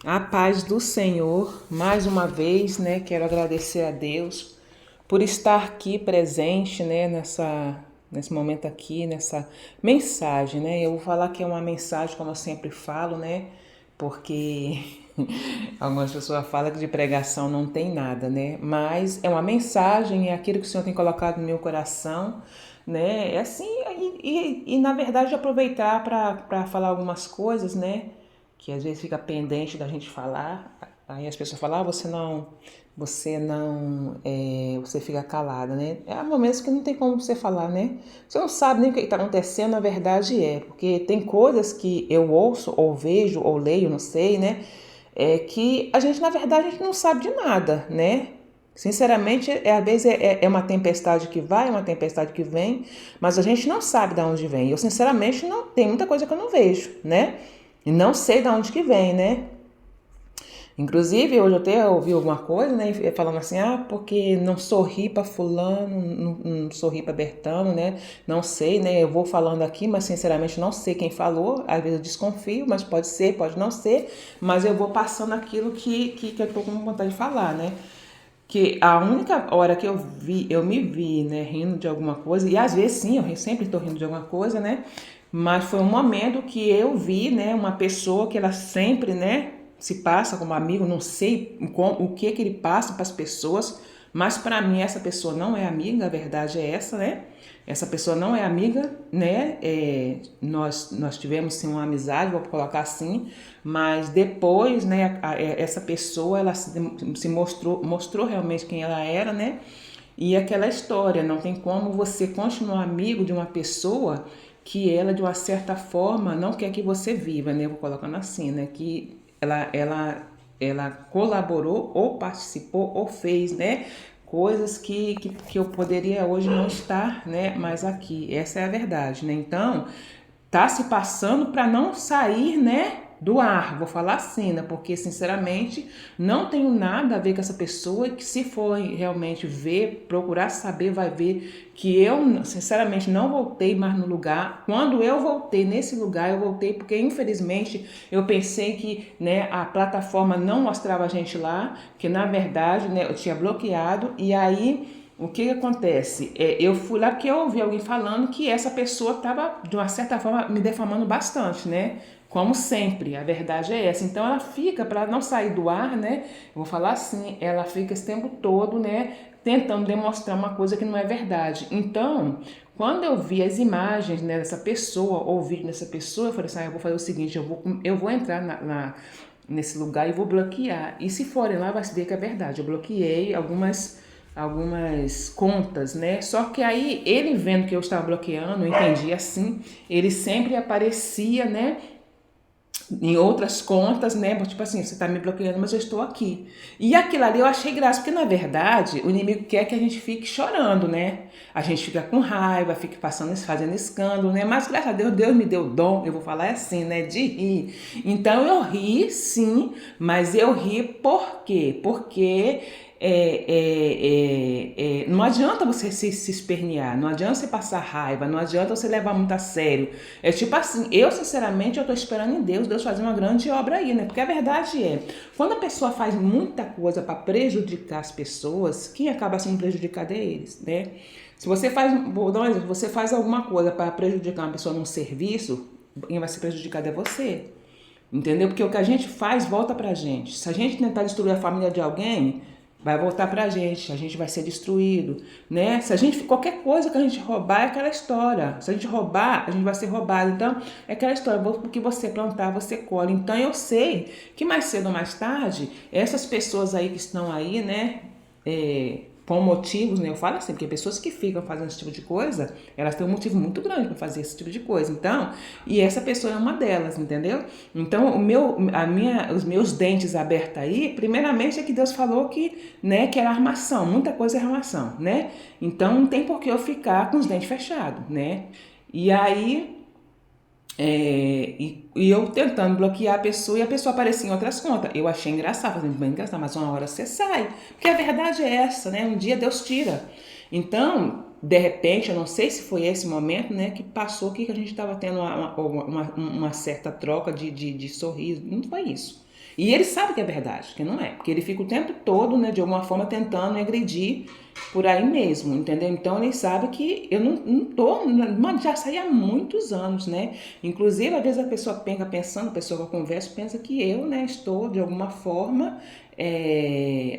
A paz do Senhor, mais uma vez, né? Quero agradecer a Deus por estar aqui presente, né? Nesse momento aqui, nessa mensagem, né? Eu vou falar que é uma mensagem, como eu sempre falo, né? Porque algumas pessoas falam que de pregação não tem nada, né? Mas é uma mensagem, é aquilo que o Senhor tem colocado no meu coração, né? É assim, na verdade aproveitar para falar algumas coisas, né? Que às vezes fica pendente da gente falar, aí as pessoas falam, você fica calada, né? Há momentos que não tem como você falar, né? Você não sabe nem o que está acontecendo, na verdade porque tem coisas que eu ouço, ou vejo, ou leio, não sei, né? Que a gente, na verdade, a gente não sabe de nada, né? Sinceramente, às vezes é uma tempestade que vai, é uma tempestade que vem, mas a gente não sabe de onde vem. Eu, sinceramente, não tem muita coisa que eu não vejo, né? E não sei de onde que vem, né? Inclusive, hoje eu até ouvi alguma coisa, né? Falando assim, porque não sorri para fulano, não sorri para Bertano, né? Não sei, né? Eu vou falando aqui, mas sinceramente não sei quem falou. Às vezes eu desconfio, mas pode ser, pode não ser. Mas eu vou passando aquilo que eu tô com vontade de falar, né? Que a única hora que eu me vi, né, rindo de alguma coisa, e às vezes sim, eu sempre estou rindo de alguma coisa, né, mas foi um momento que eu vi, né, uma pessoa que ela sempre, né, se passa como amigo, não sei o que ele passa para as pessoas, mas para mim essa pessoa não é amiga, a verdade é essa, né? Essa pessoa não é amiga, né? Nós tivemos sim uma amizade, vou colocar assim, mas depois, né, essa pessoa ela se mostrou realmente quem ela era, né? E aquela história, não tem como você continuar amigo de uma pessoa que ela, de uma certa forma, não quer que você viva, né? Vou colocando assim, né? Que ela colaborou ou participou ou fez, né? Coisas que eu poderia hoje não estar, né? Mais aqui. Essa é a verdade, né? Então, tá se passando para não sair, né? Do ar, vou falar assim, né? Porque sinceramente não tenho nada a ver com essa pessoa que se for realmente ver, procurar saber, vai ver que eu sinceramente não voltei mais no lugar. Quando eu voltei nesse lugar, eu voltei porque infelizmente eu pensei que, né, a plataforma não mostrava a gente lá, que na verdade, né, eu tinha bloqueado e aí o que acontece? Eu fui lá porque eu ouvi alguém falando que essa pessoa estava, de uma certa forma, me defamando bastante, né? Como sempre, a verdade é essa. Então ela fica, para não sair do ar, né? Eu vou falar assim, ela fica esse tempo todo, né? Tentando demonstrar uma coisa que não é verdade. Então, quando eu vi as imagens, né, dessa pessoa, ou o vídeo dessa pessoa, eu falei assim, eu vou fazer o seguinte, eu vou entrar nesse lugar e vou bloquear. E se forem lá, vai se ver que é verdade. Eu bloqueei algumas contas, né? Só que aí ele vendo que eu estava bloqueando, eu entendi assim, ele sempre aparecia, né? Em outras contas, né? Tipo assim, você tá me bloqueando, mas eu estou aqui. E aquilo ali eu achei graça, porque na verdade o inimigo quer que a gente fique chorando, né? A gente fica com raiva, fica passando, fazendo escândalo, né? Mas graças a Deus, Deus me deu o dom, eu vou falar assim, né? De rir. Então eu ri, sim, mas eu ri por quê? Porque não adianta você se espernear, não adianta você passar raiva, não adianta você levar muito a sério. É tipo assim, eu sinceramente eu tô esperando em Deus fazer uma grande obra aí, né? Porque a verdade quando a pessoa faz muita coisa para prejudicar as pessoas, quem acaba sendo prejudicado é eles, né? Se você faz, vou dar um exemplo, você faz alguma coisa para prejudicar uma pessoa num serviço, quem vai ser prejudicado é você. Entendeu? Porque o que a gente faz volta pra gente. Se a gente tentar destruir a família de alguém, vai voltar pra gente, a gente vai ser destruído, né? Se a gente qualquer coisa que a gente roubar é aquela história. Se a gente roubar, a gente vai ser roubado. Então, é aquela história, porque você plantar, você colhe. Então, eu sei que mais cedo ou mais tarde, essas pessoas aí que estão aí, né, com motivos, né? Eu falo assim, porque pessoas que ficam fazendo esse tipo de coisa, elas têm um motivo muito grande para fazer esse tipo de coisa. Então, e essa pessoa é uma delas, entendeu? Então, os meus dentes abertos aí, primeiramente é que Deus falou que, né, que era armação, muita coisa é armação, né? Então, não tem por que eu ficar com os dentes fechados, né? E aí e eu tentando bloquear a pessoa e a pessoa aparecia em outras contas. Eu achei engraçado, falei, bem engraçado, mas uma hora você sai. Porque a verdade é essa, né? Um dia Deus tira. Então, de repente, eu não sei se foi esse momento, né, que passou que a gente estava tendo uma certa troca de sorriso. Não foi isso. E ele sabe que é verdade, que não é. Porque ele fica o tempo todo, né, de alguma forma, tentando agredir por aí mesmo, entendeu? Então ele sabe que eu não tô, mas já saí há muitos anos, né? Inclusive, às vezes a pessoa pensa pensando, a pessoa que eu converso pensa que eu, né, estou de alguma forma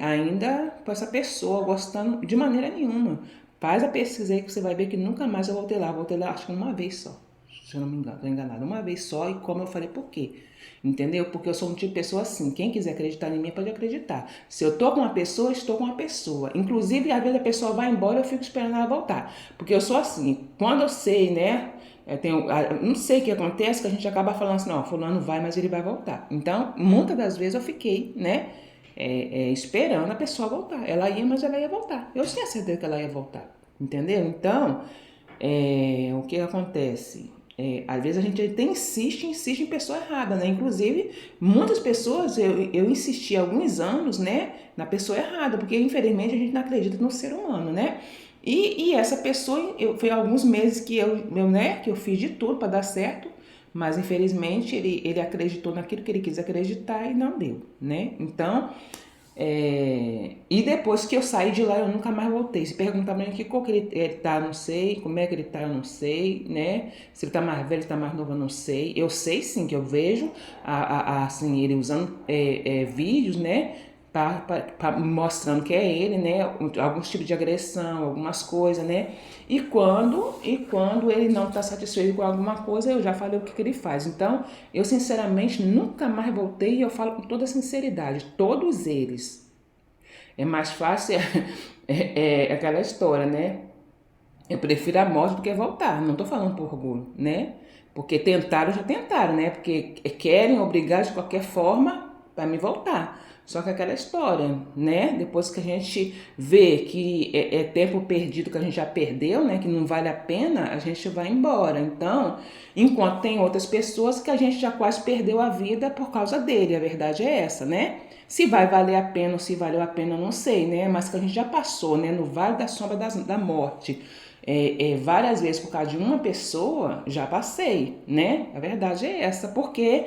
ainda com essa pessoa gostando de maneira nenhuma. Faz a pesquisa aí que você vai ver que nunca mais eu voltei lá. Voltei lá acho que uma vez só. Se eu não me engano, tô enganada. Uma vez só e como eu falei, por quê? Entendeu? Porque eu sou um tipo de pessoa assim. Quem quiser acreditar em mim pode acreditar. Se eu tô com uma pessoa, estou com uma pessoa. Inclusive, às vezes a pessoa vai embora, eu fico esperando ela voltar. Porque eu sou assim. Quando eu sei, né? Não sei o que acontece, que a gente acaba falando assim, não, fulano vai, mas ele vai voltar. Então, muitas das vezes eu fiquei, né? Esperando a pessoa voltar. Ela ia, mas ela ia voltar. Eu tinha certeza que ela ia voltar. Entendeu? Então, o que acontece? Às vezes a gente até insiste em pessoa errada, né? Inclusive, muitas pessoas, eu insisti há alguns anos, né? Na pessoa errada, porque infelizmente a gente não acredita no ser humano, né? E essa pessoa, foi alguns meses que né, que eu fiz de tudo para dar certo, mas infelizmente ele acreditou naquilo que ele quis acreditar e não deu, né? Então, e depois que eu saí de lá, eu nunca mais voltei. Se perguntar pra mim que cor que ele tá, eu não sei. Como é que ele tá, eu não sei, né? Se ele tá mais velho, se tá mais novo, eu não sei. Eu sei sim que eu vejo assim, ele usando vídeos, né? Mostrando que é ele, né? Alguns tipos de agressão, algumas coisas, né? E quando ele não está satisfeito com alguma coisa, eu já falei o que ele faz. Então, eu sinceramente nunca mais voltei e eu falo com toda sinceridade, todos eles. É mais fácil, aquela história, né? Eu prefiro a morte do que voltar. Não estou falando por orgulho, né? Porque tentaram, já tentaram, né? Porque querem obrigar de qualquer forma para me voltar. Só que aquela história, né? Depois que a gente vê que é tempo perdido, que a gente já perdeu, né? Que não vale a pena, a gente vai embora. Então, enquanto tem outras pessoas que a gente já quase perdeu a vida por causa dele. A verdade é essa, né? Se vai valer a pena ou se valeu a pena, eu não sei, né? Mas que a gente já passou, né? No vale da sombra da morte. Várias vezes por causa de uma pessoa, já passei, né? A verdade é essa, porque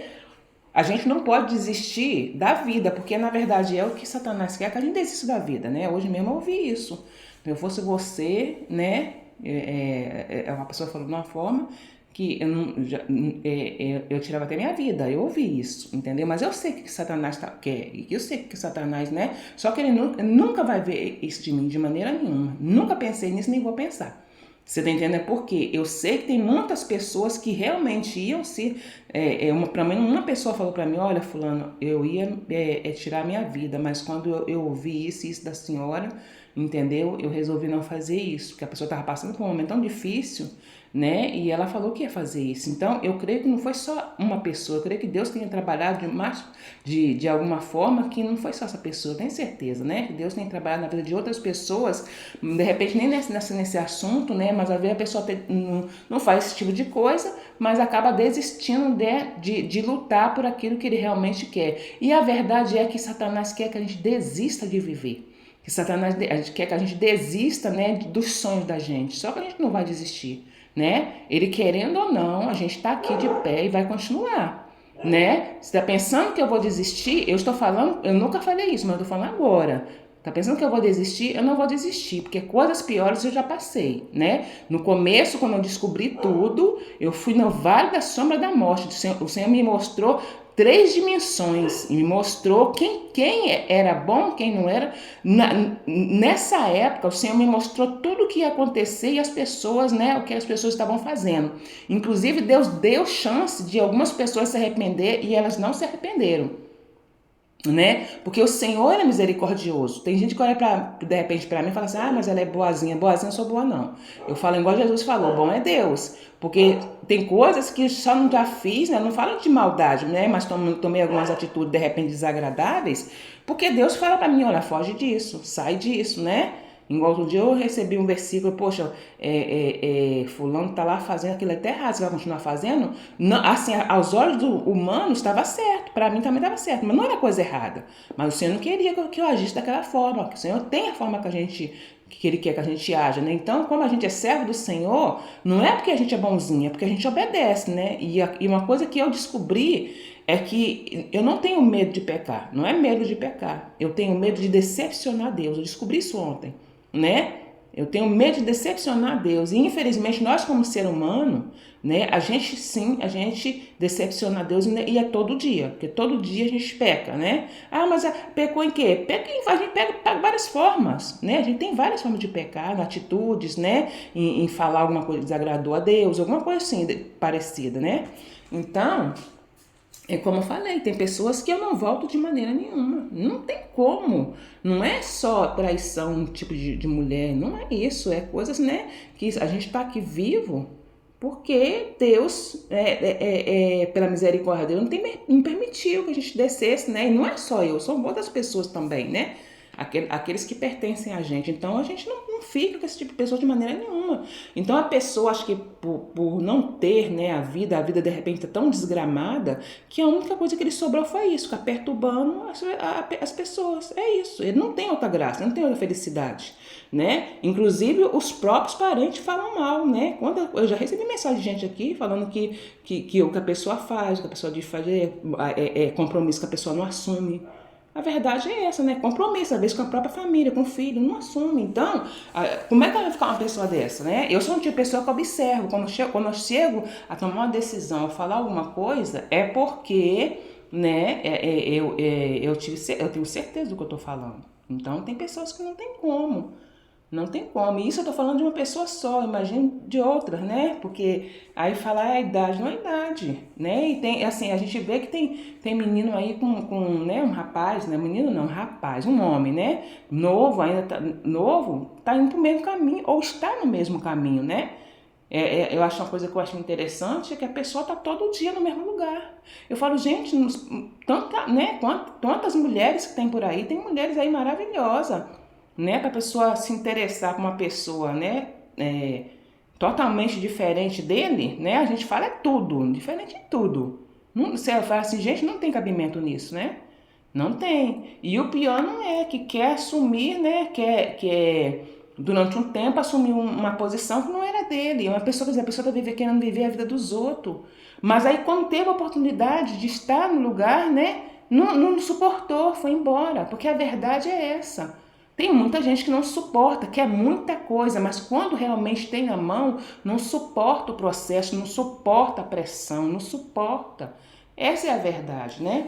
a gente não pode desistir da vida, porque na verdade é o que Satanás quer, que a gente desista da vida, né? Hoje mesmo eu ouvi isso. Se eu fosse você, né? Uma pessoa falou de uma forma que eu tirava até minha vida, eu ouvi isso, entendeu? Mas eu sei o que Satanás quer, eu sei que Satanás, né? Só que ele nunca vai ver isso de mim de maneira nenhuma. Nunca pensei nisso, nem vou pensar. Você tá entendendo? Porque eu sei que tem muitas pessoas que realmente iam se. Pra mim, uma pessoa falou pra mim: olha, Fulano, eu ia tirar a minha vida, mas quando eu ouvi isso da senhora, entendeu? Eu resolvi não fazer isso, porque a pessoa tava passando por um momento tão difícil, né? E ela falou que ia fazer isso. Então, eu creio que não foi só uma pessoa, eu creio que Deus tenha trabalhado de alguma forma que não foi só essa pessoa, eu tenho certeza, né? Que Deus tem trabalhado na vida de outras pessoas, de repente nem nesse assunto, né? Mas às vezes a pessoa não faz esse tipo de coisa, mas acaba desistindo de lutar por aquilo que ele realmente quer. E a verdade é que Satanás quer que a gente desista de viver. Que Satanás quer que a gente desista, né, dos sonhos da gente. Só que a gente não vai desistir, né? Ele querendo ou não, a gente está aqui de pé e vai continuar, né? Você está pensando que eu vou desistir? Eu estou falando, eu nunca falei isso, mas eu estou falando agora. Tá pensando que eu vou desistir? Eu não vou desistir, porque coisas piores eu já passei, né? No começo, quando eu descobri tudo, eu fui no vale da sombra da morte. O Senhor me mostrou 3 dimensões e me mostrou quem era bom, quem não era. Nessa época, o Senhor me mostrou tudo o que ia acontecer e as pessoas, né, o que as pessoas estavam fazendo. Inclusive, Deus deu chance de algumas pessoas se arrepender e elas não se arrependeram. Né? Porque o Senhor é misericordioso. Tem gente que olha de repente para mim e fala assim: ah, mas ela é boazinha. Boazinha eu sou boa, não. Eu falo igual Jesus falou: bom é Deus. Porque tem coisas que só não já fiz, né? Não falo de maldade, né? Mas tomei algumas atitudes de repente desagradáveis, porque Deus fala para mim: olha, foge disso, sai disso, né? Igual outro dia eu recebi um versículo: poxa, fulano tá lá fazendo aquilo até errado, você vai continuar fazendo? Não, assim, aos olhos do humano estava certo, para mim também estava certo, mas não era coisa errada. Mas o Senhor não queria que eu agisse daquela forma, que o Senhor tem a forma que a gente que Ele quer que a gente haja, né? Então, como a gente é servo do Senhor, não é porque a gente é bonzinho, é porque a gente obedece, né? E uma coisa que eu descobri é que eu não tenho medo de pecar, não é medo de pecar, eu tenho medo de decepcionar Deus. Eu descobri isso ontem, né? Eu tenho medo de decepcionar Deus. E infelizmente nós como ser humano, né, a gente sim, a gente decepciona Deus e é todo dia, porque todo dia a gente peca, né? Ah, mas pecou em quê? Peca em, a gente pega várias formas, né? A gente tem várias formas de pecar, atitudes, né? Em falar alguma coisa que desagradou a Deus, alguma coisa assim parecida, né? Então, é como eu falei, tem pessoas que eu não volto de maneira nenhuma. Não tem como. Não é só traição, tipo de mulher. Não é isso. É coisas, né? Que a gente está aqui vivo porque Deus, pela misericórdia dele, não permitiu que a gente descesse, né? E não é só eu, são outras pessoas também, né? Aqueles que pertencem a gente. Então a gente não fica com esse tipo de pessoa de maneira nenhuma. Então a pessoa, acho que por não ter, né, a vida de repente é tão desgramada, que a única coisa que ele sobrou foi isso, ficar perturbando as pessoas. É isso. Ele não tem outra graça, não tem outra felicidade, né? Inclusive os próprios parentes falam mal, né? Quando eu já recebi mensagem de gente aqui falando que o que a pessoa faz, o que a pessoa diz fazer, compromisso que a pessoa não assume. A verdade é essa, né? Compromisso, às vezes com a própria família, com o filho, não assume. Então, como é que vai ficar uma pessoa dessa, né? Eu sou um tipo de pessoa que observo. Quando eu chego a tomar uma decisão, a falar alguma coisa, é porque, né, eu tenho certeza do que eu estou falando. Então, tem pessoas que não tem como. Não tem como. E isso eu tô falando de uma pessoa só, imagino de outras, né? Porque aí falar a idade, não é idade, né? E tem, assim, a gente vê que tem menino aí né, um rapaz, né? Menino não, um rapaz, um homem, né? Novo, ainda tá indo pro mesmo caminho, ou está no mesmo caminho, né? Eu acho uma coisa que eu acho interessante é que a pessoa tá todo dia no mesmo lugar. Eu falo, gente, né? Quantas mulheres que tem por aí, tem mulheres aí maravilhosas, né, para a pessoa se interessar por uma pessoa, né, totalmente diferente dele, né, a gente fala tudo, diferente em tudo. Você fala assim, gente, não tem cabimento nisso, né? Não tem. E o pior não é que quer assumir, né, quer durante um tempo assumir uma posição que não era dele. Uma pessoa, a pessoa está querendo viver a vida dos outros. Mas aí quando teve a oportunidade de estar no lugar, né, não suportou, foi embora, porque a verdade é essa. Tem muita gente que não suporta, quer muita coisa, mas quando realmente tem na mão, não suporta o processo, não suporta a pressão, não suporta. Essa é a verdade, né?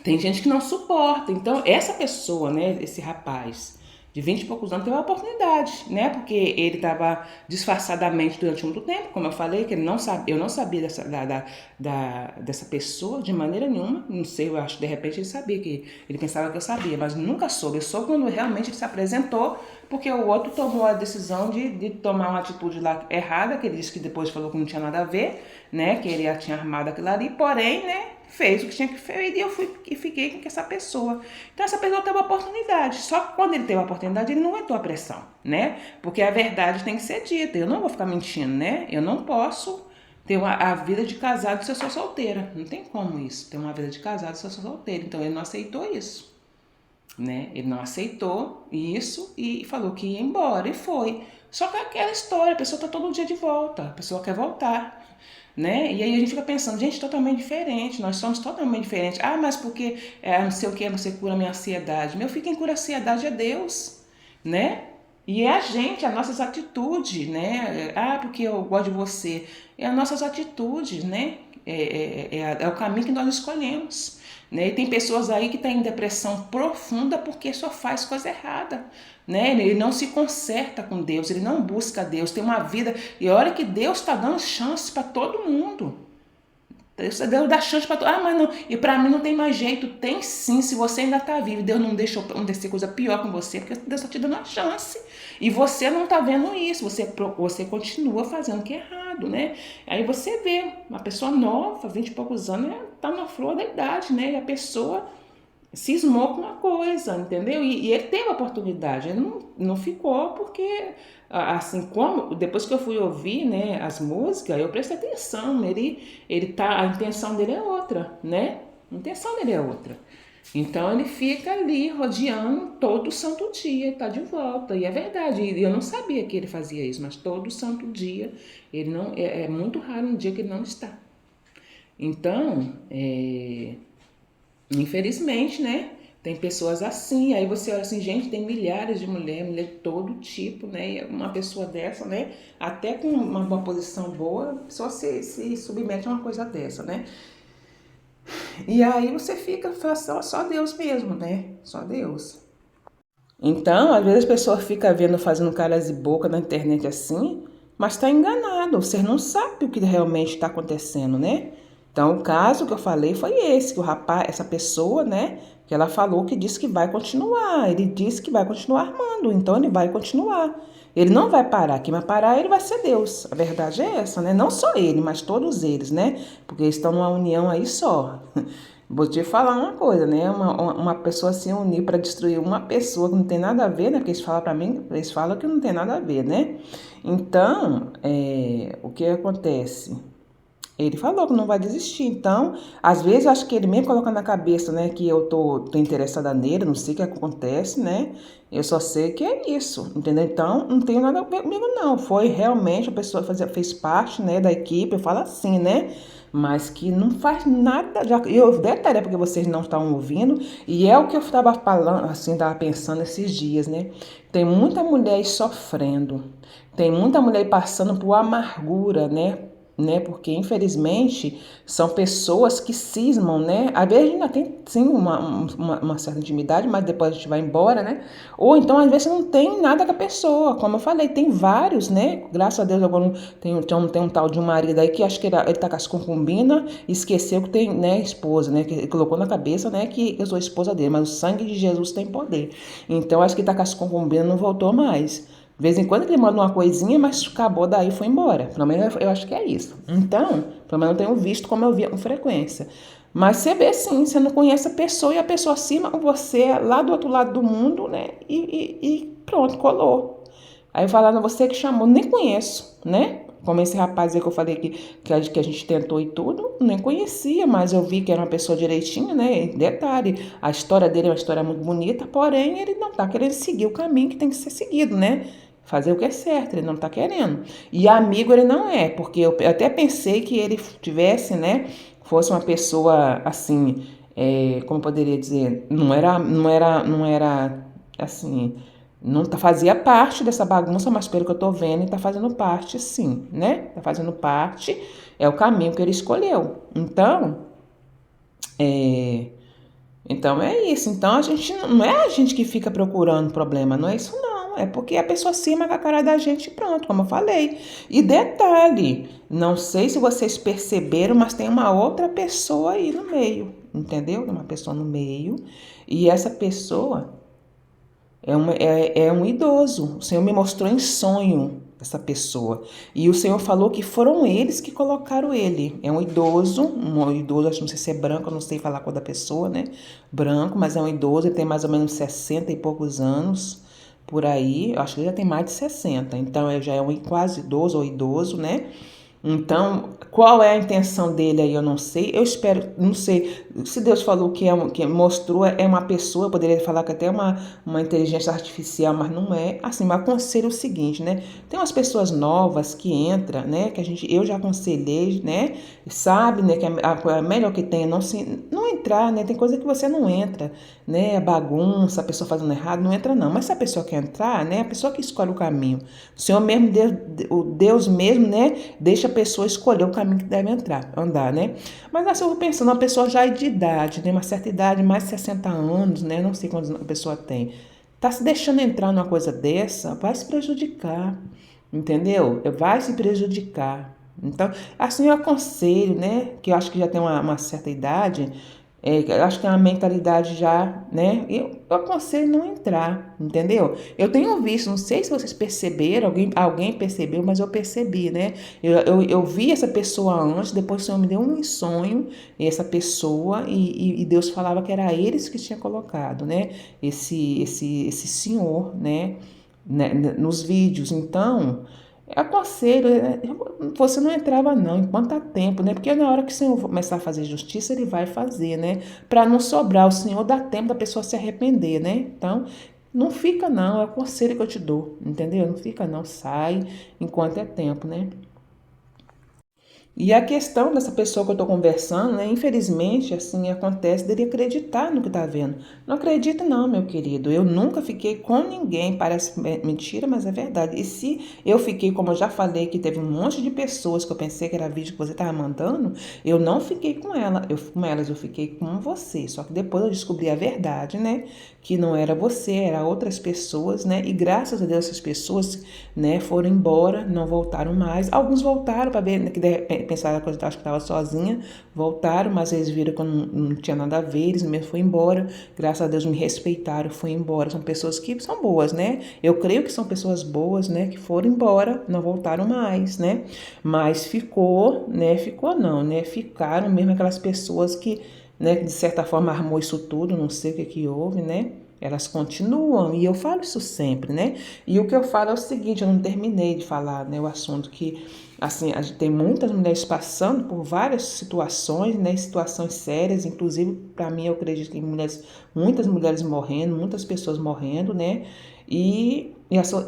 Tem gente que não suporta. Então, essa pessoa, né, esse rapaz de 20 e poucos anos, teve uma oportunidade, né? Porque ele estava disfarçadamente durante muito tempo, como eu falei, que eu não sabia dessa pessoa de maneira nenhuma. Não sei, eu acho que de repente ele sabia, que ele pensava que eu sabia, mas nunca soube. Eu soube quando realmente ele se apresentou, porque o outro tomou a decisão de tomar uma atitude lá errada, que ele disse que depois falou que não tinha nada a ver, né? Que ele já tinha armado aquilo ali, porém, né? Fez o que tinha que fazer e eu fiquei com essa pessoa. Então essa pessoa teve uma oportunidade. Só que quando ele teve a oportunidade, ele não aguentou a pressão, né? Porque a verdade tem que ser dita. Eu não vou ficar mentindo, né? Eu não posso ter a vida de casado se eu sou solteira. Não tem como isso. Ter uma vida de casado se eu sou solteira. Então ele não aceitou isso, né? Ele não aceitou isso e falou que ia embora e foi. Só que é aquela história, a pessoa tá todo dia de volta, a pessoa quer voltar, né? E aí a gente fica pensando, gente, totalmente diferente, nós somos totalmente diferentes. Ah, mas porque não sei o que, você cura a minha ansiedade. Meu filho, quem cura a ansiedade é Deus, né? E é a gente, as nossas atitudes, né? Ah, porque eu gosto de você. É as nossas atitudes, né? É o caminho que nós escolhemos, né? E tem pessoas aí que estão em depressão profunda porque só faz coisa errada, né? Ele não se conserta com Deus, ele não busca Deus, tem uma vida. E olha que Deus está dando chance para todo mundo. Deus dá chance para todo mundo. Ah, mas não, e para mim não tem mais jeito. Tem sim, se você ainda está vivo. Deus não deixou acontecer coisa pior com você, porque Deus está te dando uma chance. E você não está vendo isso, você continua fazendo o que é errado, né? Aí você vê uma pessoa nova, 20 e poucos anos, está na flor da idade, né? E a pessoa cismou com uma coisa, entendeu? E ele teve a oportunidade, ele não ficou porque, assim, como depois que eu fui ouvir, né, as músicas, eu prestei atenção, a intenção dele é outra, né? A intenção dele é outra. Então ele fica ali rodeando todo santo dia, está de volta. E é verdade, eu não sabia que ele fazia isso, mas todo santo dia, ele não é muito raro um dia que ele não está. Então, infelizmente, né? Tem pessoas assim, aí você olha assim, gente, tem milhares de mulheres, mulher de todo tipo, né? E uma pessoa dessa, né? Até com uma posição boa, a pessoa se submete a uma coisa dessa, né? E aí você fica só Deus mesmo, né? Só Deus. Então, às vezes a pessoa fica vendo, fazendo caras e boca na internet assim, mas está enganado. Você não sabe o que realmente está acontecendo, né? Então, o caso que eu falei foi esse, que o rapaz, essa pessoa, né, que ela falou que disse que vai continuar. Ele disse que vai continuar armando, então ele vai continuar. Ele não vai parar. Quem vai parar, ele vai ser Deus. A verdade é essa, né? Não só ele, mas todos eles, né? Porque eles estão numa união aí só. Vou te falar uma coisa, né? Uma pessoa se unir para destruir uma pessoa que não tem nada a ver, né? Porque eles falam para mim, eles falam que não tem nada a ver, né? Então, o que acontece? Ele falou que não vai desistir. Então, às vezes, eu acho que ele mesmo coloca na cabeça, né, que eu tô interessada nele, não sei o que acontece, né? Eu só sei que é isso, entendeu? Então, não tem nada a ver comigo, não. Foi realmente a pessoa fez parte, né, da equipe, eu falo assim, né? Mas que não faz nada. Já, eu detalhe, porque vocês não estão ouvindo, e é o que eu estava falando, assim, estava pensando esses dias, né? Tem muita mulher aí sofrendo, tem muita mulher aí passando por amargura, né? Porque infelizmente são pessoas que cismam, né? Às vezes ainda tem sim uma certa intimidade, mas depois a gente vai embora, né? Ou então às vezes não tem nada com a pessoa, como eu falei, tem vários, né? Graças a Deus agora tem um tal de um marido aí que acho que ele tá com as concubinas e esqueceu que tem, né, esposa, né? Que ele colocou na cabeça, né, que eu sou esposa dele, mas o sangue de Jesus tem poder. Então acho que ele tá com as concubinas e não voltou mais. De vez em quando ele manda uma coisinha, mas acabou daí e foi embora. Pelo menos eu acho que é isso. Então, pelo menos eu tenho visto como eu via com frequência. Mas você vê sim, você não conhece a pessoa e a pessoa acima com você, lá do outro lado do mundo, né? E pronto, colou. Aí falando, você que chamou, nem conheço, né? Como esse rapaz aí que eu falei que a gente tentou e tudo, nem conhecia, mas eu vi que era uma pessoa direitinha, né? Detalhe, a história dele é uma história muito bonita, porém ele não tá querendo seguir o caminho que tem que ser seguido, né? Fazer o que é certo, ele não tá querendo. E amigo ele não é, porque eu até pensei que ele tivesse, né? Fosse uma pessoa assim, como eu poderia dizer, não era assim, não tá, fazia parte dessa bagunça, mas pelo que eu tô vendo, tá fazendo parte sim, né? Tá fazendo parte, é o caminho que ele escolheu. É, então é isso. Então a gente não é a gente que fica procurando problema, não é isso não. É porque a pessoa cima com a cara da gente e pronto, como eu falei. E detalhe, não sei se vocês perceberam, mas tem uma outra pessoa aí no meio, entendeu? Tem uma pessoa no meio e essa pessoa é um idoso. O Senhor me mostrou em sonho essa pessoa. E o Senhor falou que foram eles que colocaram ele. É um idoso, acho que não sei se é branco, eu não sei falar qual da pessoa, né? Branco, mas é um idoso, ele tem mais ou menos 60 e poucos anos por aí. Eu acho que ele já tem mais de 60. Então ele já é um quase idoso ou idoso, né? Então, qual é a intenção dele aí, eu não sei. Eu espero, não sei. Se Deus falou que mostrou, é uma pessoa, eu poderia falar que até uma inteligência artificial, mas não é. Assim, mas aconselho o seguinte, né? Tem umas pessoas novas que entram, né? Eu já aconselhei, né? Sabe, né? Que a melhor que tem é não entrar, né? Tem coisa que você não entra, né? Bagunça, a pessoa fazendo errado, não entra não. Mas se a pessoa quer entrar, né? A pessoa que escolhe o caminho. O Senhor mesmo, o Deus mesmo, né? Deixa a pessoa escolher o caminho que deve andar, né? Mas assim, eu vou pensando, uma pessoa já é de idade, né? Uma certa idade, mais de 60 anos, né? Não sei quantos a pessoa tem. Tá se deixando entrar numa coisa dessa, vai se prejudicar, entendeu? Vai se prejudicar. Então, assim, eu aconselho, né? Que eu acho que já tem uma certa idade, eu acho que é uma mentalidade já, né? Eu aconselho não entrar, entendeu? Eu tenho visto, não sei se vocês perceberam, alguém percebeu, mas eu percebi, né? Eu vi essa pessoa antes, depois o Senhor me deu um sonho, essa pessoa, e Deus falava que era eles que tinha colocado, né? Esse senhor, né? Nos vídeos. Então. Aconselho, né? Você não entrava não, enquanto há tempo, né? Porque na hora que o Senhor começar a fazer justiça, Ele vai fazer, né? Para não sobrar, o Senhor dá tempo da pessoa se arrepender, né? Então, não fica não, é o conselho que eu te dou, entendeu? Não fica não, sai enquanto é tempo, né? E a questão dessa pessoa que eu estou conversando, né? Infelizmente, assim acontece dele acreditar no que está vendo. Não acredita, não, meu querido. Eu nunca fiquei com ninguém. Parece mentira, mas é verdade. E se eu fiquei, como eu já falei, que teve um monte de pessoas que eu pensei que era vídeo que você estava mandando, eu não fiquei com ela. Com elas, eu fiquei com você. Só que depois eu descobri a verdade, né? Que não era você, era outras pessoas, né? E graças a Deus essas pessoas, né, foram embora, não voltaram mais. Alguns voltaram para ver, né, que pensaram que eu estava sozinha, voltaram, mas eles viram que eu não tinha nada a ver, eles mesmo foram embora. Graças a Deus me respeitaram, foram embora. São pessoas que são boas, né? Eu creio que são pessoas boas, né, que foram embora, não voltaram mais, né? Mas ficou, né? Ficou não, né? Ficaram mesmo aquelas pessoas que, né, de certa forma armou isso tudo, não sei o que houve, né? Elas continuam, e eu falo isso sempre, né? E o que eu falo é o seguinte, eu não terminei de falar, né, o assunto que, assim, a gente tem muitas mulheres passando por várias situações, né, situações sérias, inclusive, para mim, eu acredito que muitas mulheres morrendo, muitas pessoas morrendo, né? E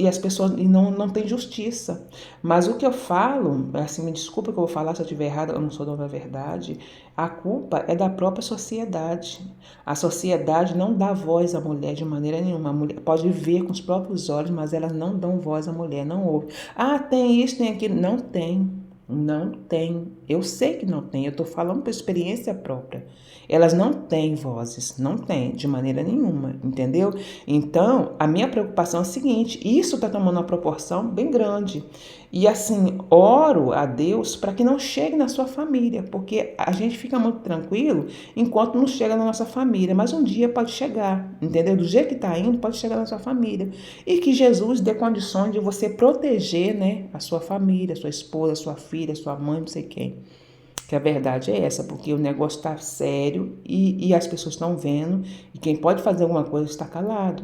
as pessoas não têm justiça. Mas o que eu falo, assim, me desculpa que eu vou falar se eu estiver errada, eu não sou dona da verdade, a culpa é da própria sociedade. A sociedade não dá voz à mulher de maneira nenhuma. A mulher pode ver com os próprios olhos, mas elas não dão voz à mulher, não ouve. Ah, tem isso, tem aquilo. Não tem. Não tem. Eu sei que não tem. Eu estou falando por experiência própria. Elas não têm vozes, não têm, de maneira nenhuma, entendeu? Então, a minha preocupação é a seguinte: isso está tomando uma proporção bem grande. E assim, oro a Deus para que não chegue na sua família, porque a gente fica muito tranquilo enquanto não chega na nossa família, mas um dia pode chegar, entendeu? Do jeito que está indo, pode chegar na sua família. E que Jesus dê condições de você proteger, né, a sua família, sua esposa, sua filha, sua mãe, não sei quem. Que a verdade é essa, porque o negócio está sério e as pessoas estão vendo, e quem pode fazer alguma coisa está calado.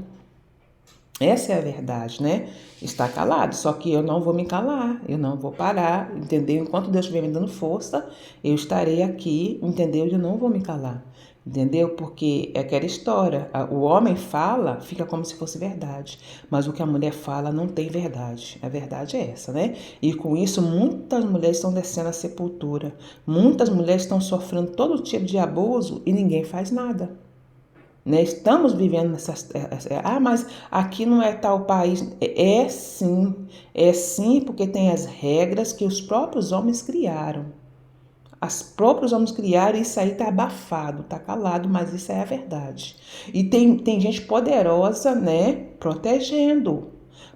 Essa é a verdade, né? Está calado, só que eu não vou me calar, eu não vou parar, entendeu? Enquanto Deus estiver me dando força, eu estarei aqui, entendeu? Eu não vou me calar, entendeu? Porque é aquela história, o homem fala, fica como se fosse verdade, mas o que a mulher fala não tem verdade, a verdade é essa, né? E com isso, muitas mulheres estão descendo à sepultura, muitas mulheres estão sofrendo todo tipo de abuso e ninguém faz nada. Né? Estamos vivendo nessas. Mas aqui não é tal país. É sim, porque tem as regras que os próprios homens criaram. Os próprios homens criaram e isso aí tá abafado, tá calado, mas isso é a verdade. E tem gente poderosa, né, protegendo,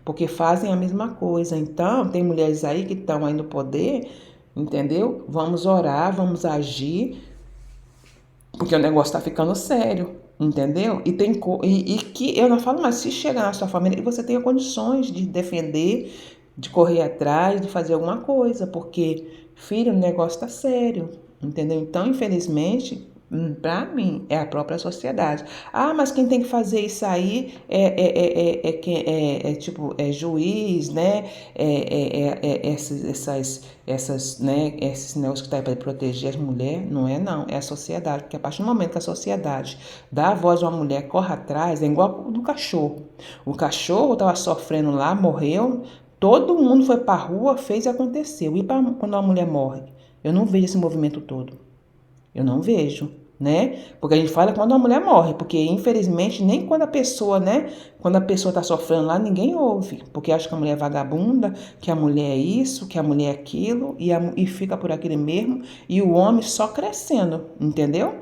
porque fazem a mesma coisa. Então, tem mulheres aí que estão aí no poder, entendeu? Vamos orar, vamos agir, porque o negócio tá ficando sério, entendeu? E que eu não falo mais, se chegar na sua família, que você tenha condições de defender, de correr atrás, de fazer alguma coisa, porque, filho, o negócio tá sério, entendeu? Então, infelizmente, para mim, é a própria sociedade. Ah, mas quem tem que fazer isso aí tipo, é juiz, né? Essas, né? Esses negócios que tá aí para proteger as mulheres, não é não, é a sociedade. Porque a partir do momento que a sociedade dá a voz a uma mulher, corre atrás, é igual do cachorro. O cachorro estava sofrendo lá, morreu, todo mundo foi para a rua, fez e aconteceu. E quando uma mulher morre? Eu não vejo esse movimento todo. Eu não vejo, né? Porque a gente fala quando a mulher morre, porque infelizmente nem quando a pessoa, né? Quando a pessoa tá sofrendo lá, ninguém ouve, porque acha que a mulher é vagabunda, que a mulher é isso, que a mulher é aquilo, e fica por aquele mesmo, e o homem só crescendo, entendeu?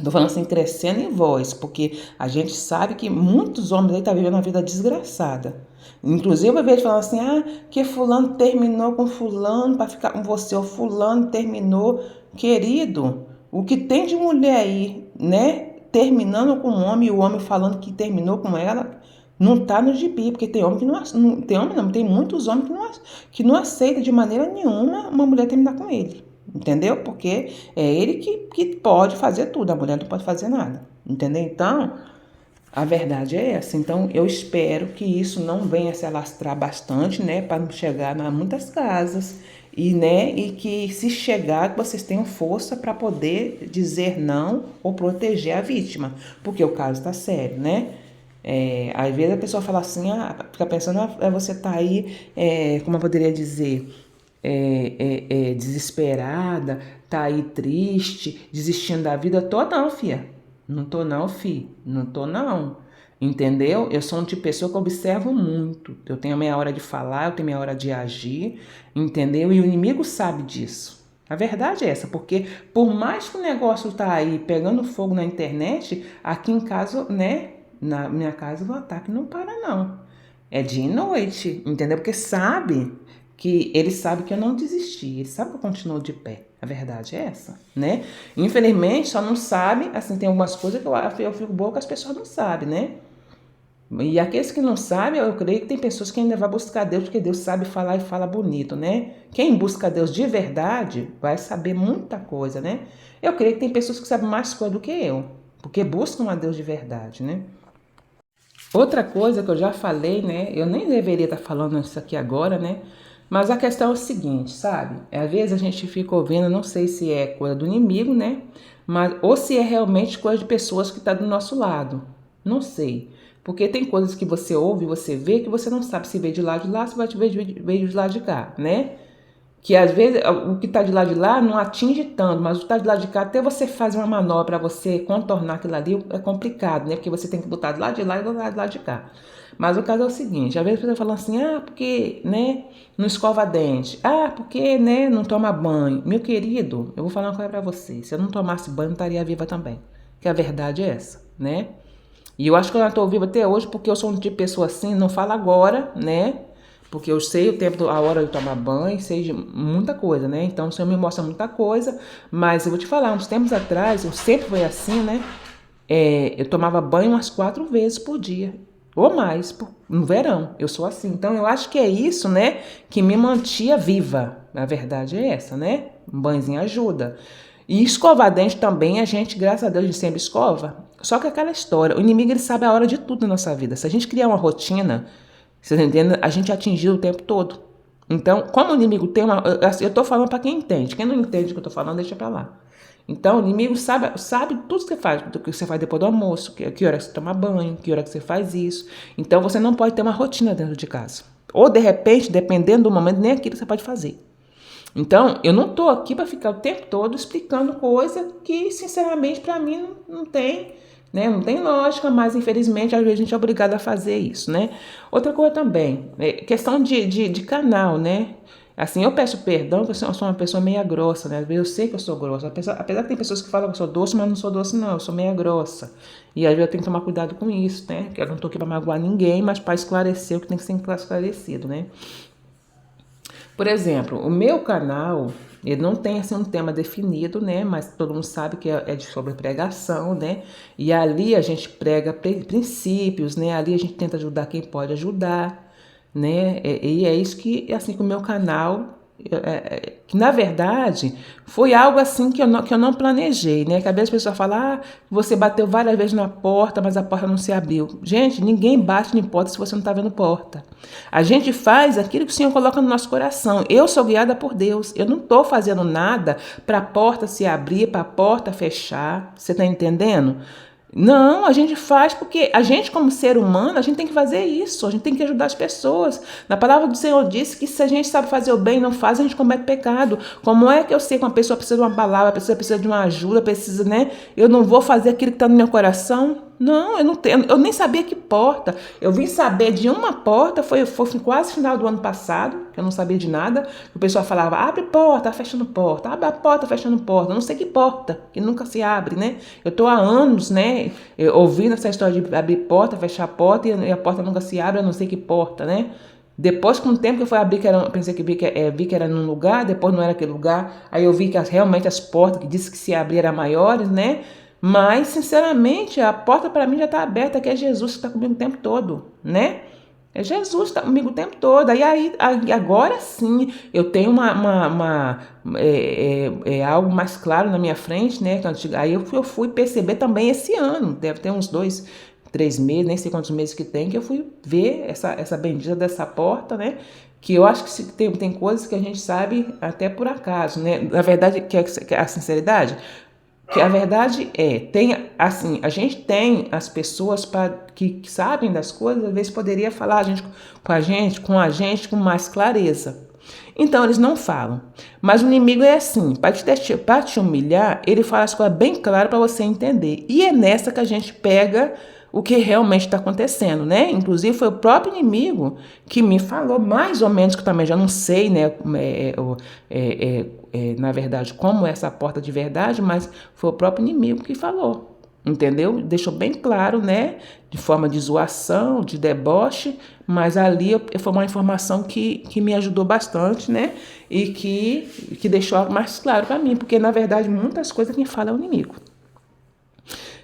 Tô falando assim, crescendo em voz, porque a gente sabe que muitos homens aí tá vivendo uma vida desgraçada. Inclusive, eu vejo falando assim, que fulano terminou com fulano para ficar com você, ou fulano terminou. Querido, o que tem de mulher aí, né, terminando com um homem e o homem falando que terminou com ela, não tá no gibi, porque tem homem que não tem homem não, tem muitos homens que não aceita de maneira nenhuma uma mulher terminar com ele. Entendeu? Porque é ele que pode fazer tudo, a mulher não pode fazer nada. Entendeu? Então, A verdade é essa. Então, eu espero que isso não venha se alastrar bastante, né, para não chegar a muitas casas e, né, e que se chegar, que vocês tenham força para poder dizer não ou proteger a vítima, porque o caso está sério, né? Às vezes a pessoa fala assim, fica pensando, você tá aí, como eu poderia dizer, desesperada, tá aí triste, desistindo da vida. Tô não, fia. Não tô não, fi. Não tô não. Entendeu? Eu sou um tipo de pessoa que observo muito. Eu tenho a minha hora de falar, eu tenho a minha hora de agir, entendeu? E o inimigo sabe disso. A verdade é essa, porque por mais que o negócio tá aí pegando fogo na internet, aqui em casa, né? Na minha casa o ataque não para não. É dia e noite, entendeu? Porque sabe que ele sabe que eu não desisti, ele sabe que eu continuo de pé. A verdade é essa, né? Infelizmente, só não sabe, assim, tem algumas coisas que eu fico boa que as pessoas não sabem, né? E aqueles que não sabem, eu creio que tem pessoas que ainda vão buscar Deus, porque Deus sabe falar e fala bonito, né? Quem busca Deus de verdade vai saber muita coisa, né? Eu creio que tem pessoas que sabem mais coisa do que eu, porque buscam a Deus de verdade, né? Outra coisa que eu já falei, né? Eu nem deveria estar falando isso aqui agora, né? Mas a questão é o seguinte, sabe? Às vezes a gente fica ouvindo, não sei se é coisa do inimigo, né? Mas, ou se é realmente coisa de pessoas que estão do nosso lado. Não sei. Porque tem coisas que você ouve, você vê, que você não sabe se veio de lá de lá, se vai te ver de lá de cá, né? Que às vezes o que está de lá de lá não atinge tanto, mas o que está de lá de cá, até você fazer uma manobra para você contornar aquilo ali é complicado, né? Porque você tem que botar de lá de lá e do lado de cá. Mas o caso é o seguinte, às vezes você fala assim, porque, né, não escova dente, porque, né, não toma banho. Meu querido, eu vou falar uma coisa para você, se eu não tomasse banho, eu estaria viva também. Que a verdade é essa, né? E eu acho que eu não estou viva até hoje porque eu sou um tipo de pessoa assim, não falo agora, né? Porque eu sei o tempo, a hora de tomar banho, sei de muita coisa, né? Então o Senhor me mostra muita coisa, mas eu vou te falar, uns tempos atrás, eu sempre fui assim, né? Eu tomava banho umas 4 vezes por dia, ou mais, no verão. Eu sou assim. Então eu acho que é isso, né? Que me mantia viva. A verdade é essa, né? Um banhozinho ajuda. E escovar dente também, a gente, graças a Deus, a gente sempre escova. Só que aquela história, o inimigo ele sabe a hora de tudo na nossa vida. Se a gente criar uma rotina, vocês entendem? A gente atingiu o tempo todo. Então, como o inimigo tem uma. Eu tô falando para quem entende. Quem não entende o que eu tô falando, deixa para lá. Então, o inimigo sabe tudo que você faz, do que você faz depois do almoço, que hora que você toma banho, que hora que você faz isso. Então, você não pode ter uma rotina dentro de casa. Ou, de repente, dependendo do momento, nem aquilo você pode fazer. Então, eu não estou aqui para ficar o tempo todo explicando coisa que, sinceramente, para mim não tem, né? Não tem lógica, mas infelizmente às vezes a gente é obrigado a fazer isso, né? Outra coisa também, questão de canal, né? Assim, eu peço perdão, porque eu sou uma pessoa meia grossa, né? Às vezes eu sei que eu sou grossa, apesar que tem pessoas que falam que eu sou doce, mas não sou doce não, eu sou meia grossa. E às vezes eu tenho que tomar cuidado com isso, né? Porque eu não estou aqui para magoar ninguém, mas para esclarecer o que tem que ser esclarecido, né? Por exemplo, o meu canal, ele não tem assim um tema definido, né? Mas todo mundo sabe que é sobre pregação, né? E ali a gente prega princípios, né? Ali a gente tenta ajudar quem pode ajudar, né? E é isso que, assim, que o meu canal, que na verdade foi algo assim que eu não planejei, né? Que às vezes a pessoa fala, você bateu várias vezes na porta, mas a porta não se abriu. Gente, ninguém bate em porta se você não está vendo porta. A gente faz aquilo que o Senhor coloca no nosso coração. Eu sou guiada por Deus. Eu não estou fazendo nada para a porta se abrir, para a porta fechar. Você está entendendo? Não, a gente faz porque a gente, como ser humano, a gente tem que fazer isso, a gente tem que ajudar as pessoas. Na palavra do Senhor disse que se a gente sabe fazer o bem e não faz, a gente comete pecado. Como é que eu sei que uma pessoa precisa de uma palavra, a pessoa precisa de uma ajuda, precisa, né? Eu não vou fazer aquilo que está no meu coração? Não, eu não tenho, eu nem sabia que porta. Eu vim saber de uma porta, foi quase final do ano passado, que eu não sabia de nada. O pessoal falava, abre porta, fechando porta, abre a porta, fechando porta. Eu não sei que porta, que nunca se abre, né? Eu estou há anos, né, ouvindo essa história de abrir porta, fechar porta, e a porta nunca se abre, eu não sei que porta, né? Depois, com o tempo que eu fui abrir, pensei que vi que era num lugar, depois não era aquele lugar. Aí eu vi que realmente as portas que disse que se abrir eram maiores, né? Mas, sinceramente, a porta para mim já está aberta, que é Jesus que está comigo o tempo todo, né? É Jesus que está comigo o tempo todo. Aí, agora sim, eu tenho algo mais claro na minha frente, né? Aí eu fui perceber também esse ano, deve ter uns 3 meses, nem sei quantos meses que tem, que eu fui ver essa bendita dessa porta, né? Que eu acho que tem coisas que a gente sabe até por acaso, né? Na verdade, que é a sinceridade, que a verdade tem, assim, a gente tem as pessoas que sabem das coisas, às vezes poderia falar com mais clareza. Então eles não falam. Mas o inimigo é assim, para te humilhar, ele fala as coisas bem claras para você entender. E é nessa que a gente pega o que realmente está acontecendo, né? Inclusive foi o próprio inimigo que me falou mais ou menos, que eu também já não sei, né? Na verdade, como é essa porta de verdade, mas foi o próprio inimigo que falou. Entendeu? Deixou bem claro, né? De forma de zoação, de deboche, mas ali foi uma informação que me ajudou bastante, né? E que deixou mais claro para mim, porque na verdade muitas coisas quem fala é o inimigo.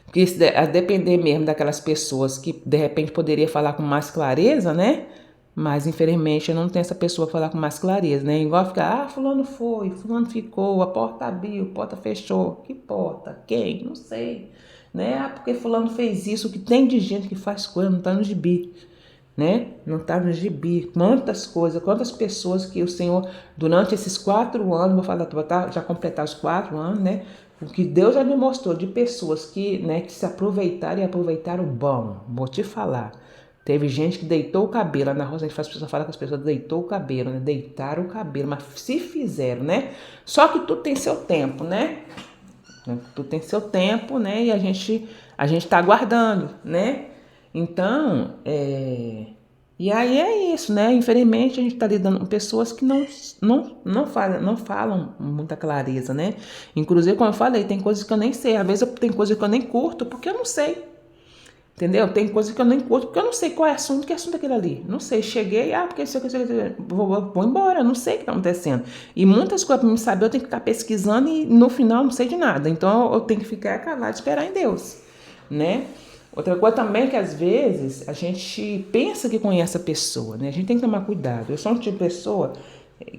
Porque a depender mesmo daquelas pessoas que de repente poderia falar com mais clareza, né? Mas infelizmente eu não tenho essa pessoa para falar com mais clareza, né? Igual ficar, fulano foi, fulano ficou, a porta abriu, a porta fechou. Que porta? Quem? Não sei. Né? Porque fulano fez isso, que tem de gente que faz coisa, não está no gibi, né? Não está no gibi. Quantas coisas, quantas pessoas que o Senhor, durante esses 4 anos, vou falar, já completar os 4 anos, né? O que Deus já me mostrou de pessoas que, né, que se aproveitaram e aproveitaram o bom. Vou te falar. Teve gente que deitou o cabelo, na roça a gente faz pessoas falar que as pessoas deitou o cabelo, né? Deitaram o cabelo, mas se fizeram, né? Só que tudo tem seu tempo, né? Tudo tem seu tempo, né? E a gente tá aguardando, né? Então, e aí é isso, né? Infelizmente a gente está lidando com pessoas que não falam muita clareza, né? Inclusive, como eu falei, tem coisas que eu nem sei. Às vezes tem coisas que eu nem curto porque eu não sei. Entendeu? Tem coisas que eu nem curto porque eu não sei qual é assunto, que assunto é aquele ali. Não sei, cheguei, porque isso aqui, vou embora, não sei o que está acontecendo. E muitas coisas para me saber, eu tenho que ficar pesquisando e no final não sei de nada. Então eu tenho que ficar calado e esperar em Deus, né? Outra coisa também é que às vezes a gente pensa que conhece a pessoa, né? A gente tem que tomar cuidado. Eu sou um tipo de pessoa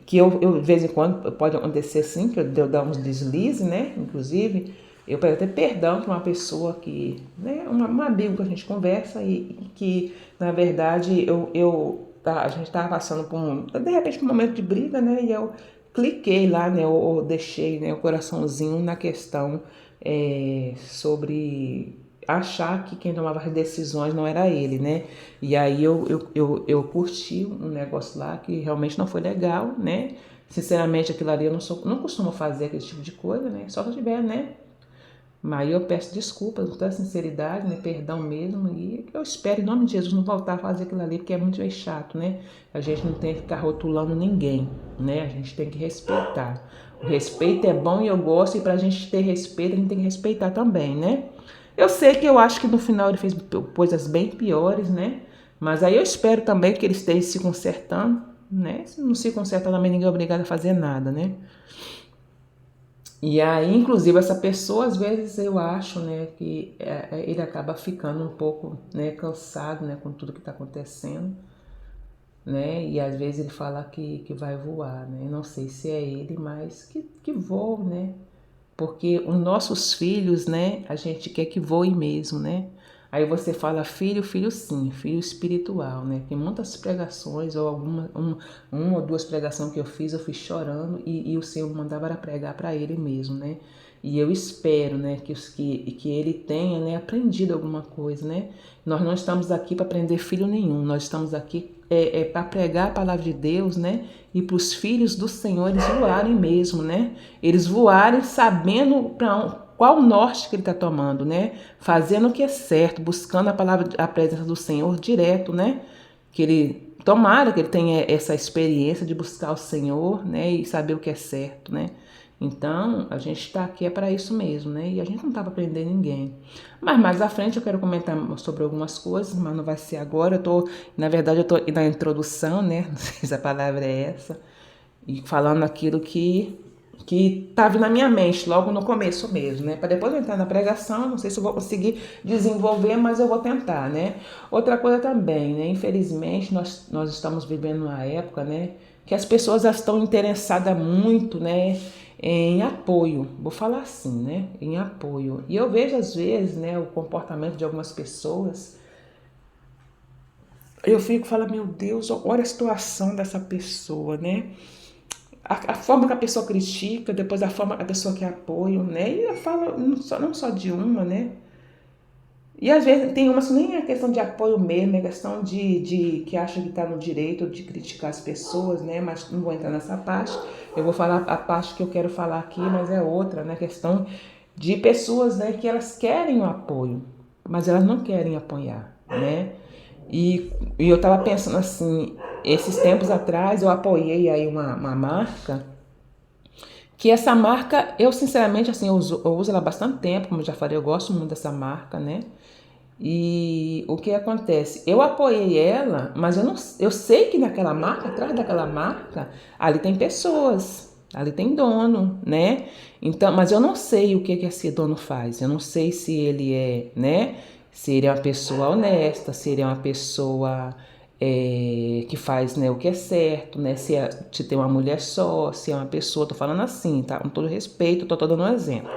que eu de vez em quando pode acontecer sim, que eu dar uns deslizes, né? Inclusive, eu peço até perdão para uma pessoa que, né, uma amiga que a gente conversa e que, na verdade, a gente estava passando de repente, por um momento de briga, né, e eu cliquei lá, né, ou deixei, né, o coraçãozinho na questão sobre achar que quem tomava as decisões não era ele, né, e aí eu curti um negócio lá que realmente não foi legal, né, sinceramente aquilo ali eu não costumo fazer aquele tipo de coisa, né, só que eu tiver, né, mas eu peço desculpas com toda sinceridade, né? Perdão mesmo. E eu espero, em nome de Jesus, não voltar a fazer aquilo ali, porque é muito chato, né? A gente não tem que ficar rotulando ninguém, né? A gente tem que respeitar. O respeito é bom e eu gosto, e pra gente ter respeito, a gente tem que respeitar também, né? Eu sei que eu acho que no final ele fez coisas bem piores, né? Mas aí eu espero também que ele esteja se consertando, né? Se não se consertar também, ninguém é obrigado a fazer nada, né? E aí, inclusive, essa pessoa, às vezes, eu acho, né, que ele acaba ficando um pouco, né, cansado, né, com tudo que está acontecendo, né, e às vezes ele fala que vai voar, né, não sei se é ele, mas que voe, né, porque os nossos filhos, né, a gente quer que voe mesmo, né. Aí você fala filho, filho sim, filho espiritual, né? Tem muitas pregações, ou uma ou duas pregações que eu fui chorando e o Senhor mandava era pregar para ele mesmo, né? E eu espero, né, que ele tenha, né, aprendido alguma coisa, né? Nós não estamos aqui para aprender filho nenhum, nós estamos aqui para pregar a palavra de Deus, né? E para os filhos do Senhor eles voarem mesmo, né? Eles voarem sabendo qual o norte que ele está tomando, né? Fazendo o que é certo, buscando a presença do Senhor direto, né? Que ele tomara que ele tenha essa experiência de buscar o Senhor, né? E saber o que é certo, né? Então, a gente está aqui para isso mesmo, né? E a gente não está para prender ninguém. Mas mais à frente eu quero comentar sobre algumas coisas, mas não vai ser agora. Na verdade, eu estou na introdução, né? Não sei se a palavra é essa. E falando aquilo que estava na minha mente logo no começo mesmo, né? Para depois eu entrar na pregação, não sei se eu vou conseguir desenvolver, mas eu vou tentar, né? Outra coisa também, né? Infelizmente, nós estamos vivendo uma época, né? que as pessoas já estão interessadas muito, né, em apoio, vou falar assim, né, em apoio. E eu vejo às vezes, né, o comportamento de algumas pessoas, eu fico falando, meu Deus, olha a situação dessa pessoa, né, a forma que a pessoa critica, depois a forma que a pessoa quer apoio, né, e eu falo não só de uma, né. E às vezes tem umas que nem é questão de apoio mesmo, é questão de que acha que está no direito de criticar as pessoas, né? Mas não vou entrar nessa parte. Eu vou falar a parte que eu quero falar aqui, mas é outra, né? Questão de pessoas, né, que elas querem o apoio, mas elas não querem apoiar, né? E eu estava pensando assim, esses tempos atrás eu apoiei aí uma marca, que essa marca, eu sinceramente, assim, eu uso ela há bastante tempo, como eu já falei, eu gosto muito dessa marca, né? E o que acontece? Eu apoiei ela, mas eu sei que naquela marca, atrás daquela marca, ali tem pessoas, ali tem dono, né? Então, mas eu não sei o que esse dono faz. Eu não sei se ele é, né? Se ele é uma pessoa honesta, se ele é uma pessoa que faz, né, o que é certo, né? Se tem uma mulher só, se é uma pessoa, tô falando assim, tá? Com todo respeito, tô dando um exemplo.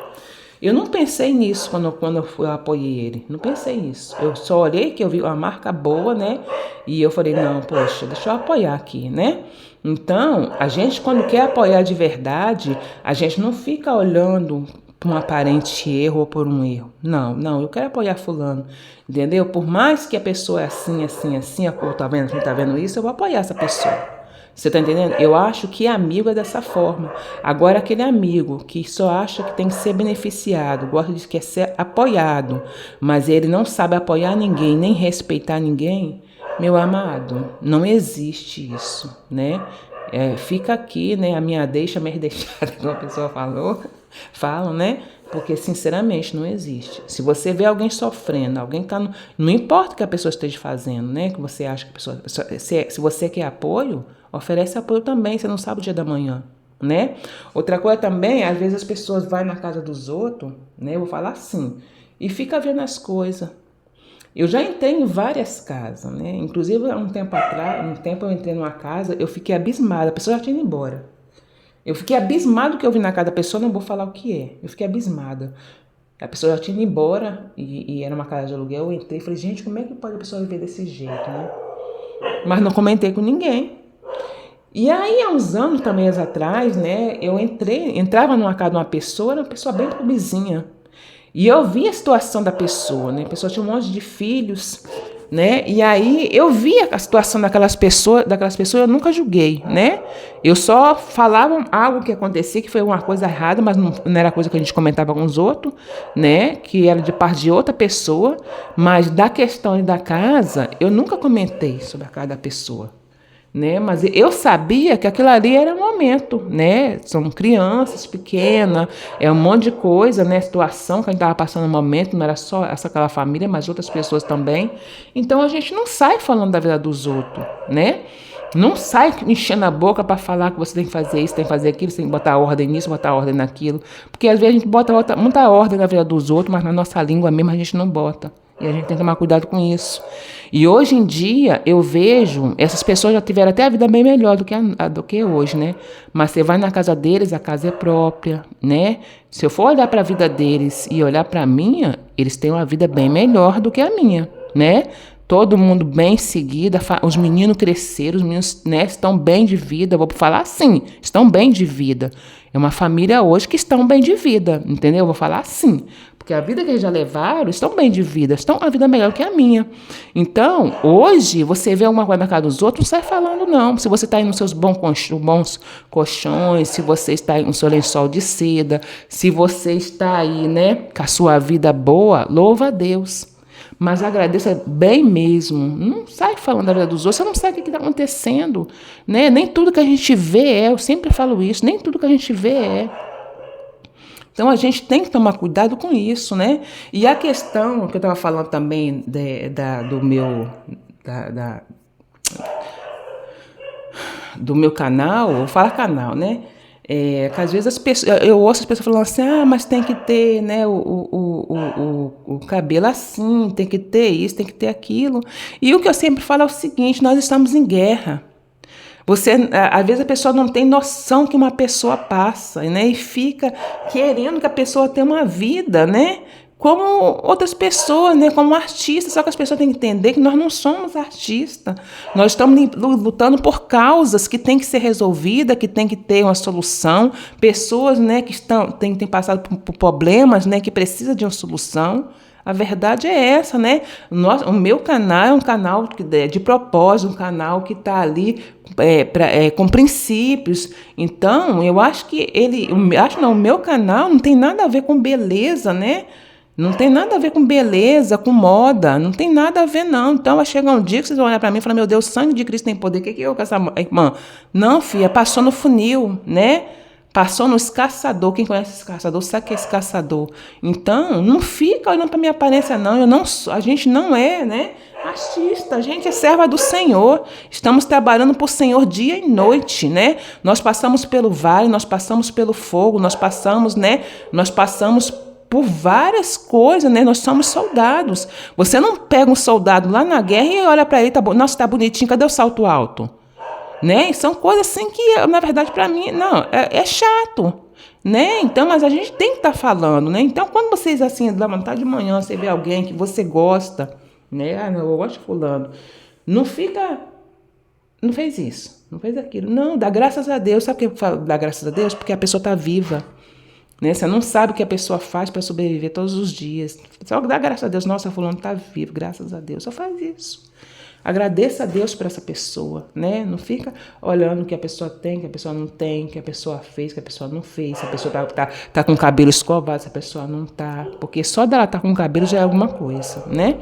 Eu não pensei nisso quando eu apoiei ele. Não pensei nisso. Eu só olhei que eu vi uma marca boa, né? E eu falei, não, poxa, deixa eu apoiar aqui, né? Então, a gente quando quer apoiar de verdade, a gente não fica olhando por um aparente erro ou por um erro. Não, eu quero apoiar fulano, entendeu? Por mais que a pessoa é assim, assim, assim, a cor tá vendo isso, eu vou apoiar essa pessoa. Você tá entendendo? Eu acho que amigo é dessa forma. Agora, aquele amigo que só acha que tem que ser beneficiado, gosta de quer ser apoiado, mas ele não sabe apoiar ninguém, nem respeitar ninguém, meu amado, não existe isso, né? Fica aqui, né? A minha deixa, minha deixada, como a pessoa falam, né? Porque, sinceramente, não existe. Se você vê alguém sofrendo, alguém tá não importa o que a pessoa esteja fazendo, né? Que você acha que a pessoa se você quer apoio, oferece apoio também, você não sabe o dia da manhã, né? Outra coisa também, às vezes as pessoas vão na casa dos outros, né? Eu vou falar assim, e fica vendo as coisas. Eu já entrei em várias casas, né? Inclusive, há um tempo atrás, eu entrei numa casa, eu fiquei abismada, a pessoa já tinha ido embora. Eu fiquei abismado que eu vi na casa da pessoa, não vou falar o que é. Eu fiquei abismada. A pessoa já tinha ido embora e era uma casa de aluguel. Eu entrei e falei, gente, como é que pode a pessoa viver desse jeito, né? Mas não comentei com ninguém. E aí, há uns anos também atrás, né, eu entrava numa casa de uma pessoa, era uma pessoa bem pobrezinha. E eu vi a situação da pessoa, né? A pessoa tinha um monte de filhos, né? E aí eu via a situação daquelas pessoas, eu nunca julguei, né? Eu só falava algo que acontecia, que foi uma coisa errada, mas não era coisa que a gente comentava com os outros, né? Que era de parte de outra pessoa, mas da questão da casa, eu nunca comentei sobre a casa da pessoa, né? Mas eu sabia que aquilo ali era um momento, né? São crianças pequenas, é um monte de coisa, né? Situação que a gente estava passando no momento, não era só aquela família, mas outras pessoas também. Então a gente não sai falando da vida dos outros, né? Não sai enchendo a boca para falar que você tem que fazer isso, tem que fazer aquilo, você tem que botar ordem nisso, botar ordem naquilo. Porque às vezes a gente bota muita ordem na vida dos outros, mas na nossa língua mesmo a gente não bota. E a gente tem que tomar cuidado com isso. E hoje em dia, eu vejo, essas pessoas já tiveram até a vida bem melhor do que hoje, né? Mas você vai na casa deles, a casa é própria, né? Se eu for olhar para a vida deles e olhar para a minha, eles têm uma vida bem melhor do que a minha, né? Todo mundo bem seguida, os meninos cresceram, os meninos, né, estão bem de vida, vou falar assim, estão bem de vida. É uma família hoje que estão bem de vida, entendeu? Eu vou falar assim, porque a vida que eles já levaram, estão bem de vida, estão a vida melhor que a minha. Então, hoje, você vê alguma coisa na casa dos outros, não sai falando não. Se você está aí nos seus bons colchões, se você está aí no seu lençol de seda, se você está aí, né, com a sua vida boa, louva a Deus. Mas agradeça bem mesmo. Não sai falando da vida dos outros. Você não sabe o que está acontecendo, né? Nem tudo que a gente vê eu sempre falo isso, nem tudo que a gente vê é. Então a gente tem que tomar cuidado com isso, né? E a questão que eu estava falando também do meu canal, vou falar canal, né? Que às vezes eu ouço as pessoas falando assim, mas tem que ter, né, o cabelo assim, tem que ter isso, tem que ter aquilo. E o que eu sempre falo é o seguinte, nós estamos em guerra. Às vezes a pessoa não tem noção que uma pessoa passa, né? E fica querendo que a pessoa tenha uma vida, né? Como outras pessoas, né? Como artistas. Só que as pessoas têm que entender que nós não somos artistas. Nós estamos lutando por causas que têm que ser resolvidas, que tem que ter uma solução. Pessoas, né, que têm passado por problemas, né? Que precisam de uma solução. A verdade é essa, né? O meu canal é um canal de propósito, um canal que está ali com princípios. Então, eu acho que o meu canal não tem nada a ver com beleza, né? Não tem nada a ver com beleza, com moda, não tem nada a ver, não. Então, vai chegar um dia que vocês vão olhar para mim e falar, meu Deus, o sangue de Cristo tem poder, o que eu com essa irmã? Não, filha, passou no funil, né? Passou no escaçador. Quem conhece esse caçador sabe que é esse caçador. Então, não fica olhando para minha aparência, não. A gente não é, né, artista. A gente é serva do Senhor. Estamos trabalhando por Senhor dia e noite, né? Nós passamos pelo vale, nós passamos pelo fogo, nós passamos, né? Nós passamos por várias coisas, né? Nós somos soldados. Você não pega um soldado lá na guerra e olha para ele, nossa, tá bonitinho, cadê o salto alto? Né? E são coisas assim que, na verdade, para mim, não, é chato, né? Então, mas a gente tem que estar falando, né? Então, quando vocês, assim, levantar de manhã, você vê alguém que você gosta, né? Ah, eu gosto de fulano. Não fica, não fez isso, não fez aquilo. Não, dá graças a Deus. Sabe por que eu falo dá graças a Deus? Porque a pessoa está viva, né? Você não sabe o que a pessoa faz para sobreviver todos os dias. Só dá graças a Deus. Nossa, fulano está vivo, graças a Deus. Só faz isso. Agradeça a Deus por essa pessoa, né? Não fica olhando o que a pessoa tem, que a pessoa não tem, que a pessoa fez, que a pessoa não fez, se a pessoa tá com o cabelo escovado, se a pessoa não tá. Porque só dela estar com o cabelo já é alguma coisa, né?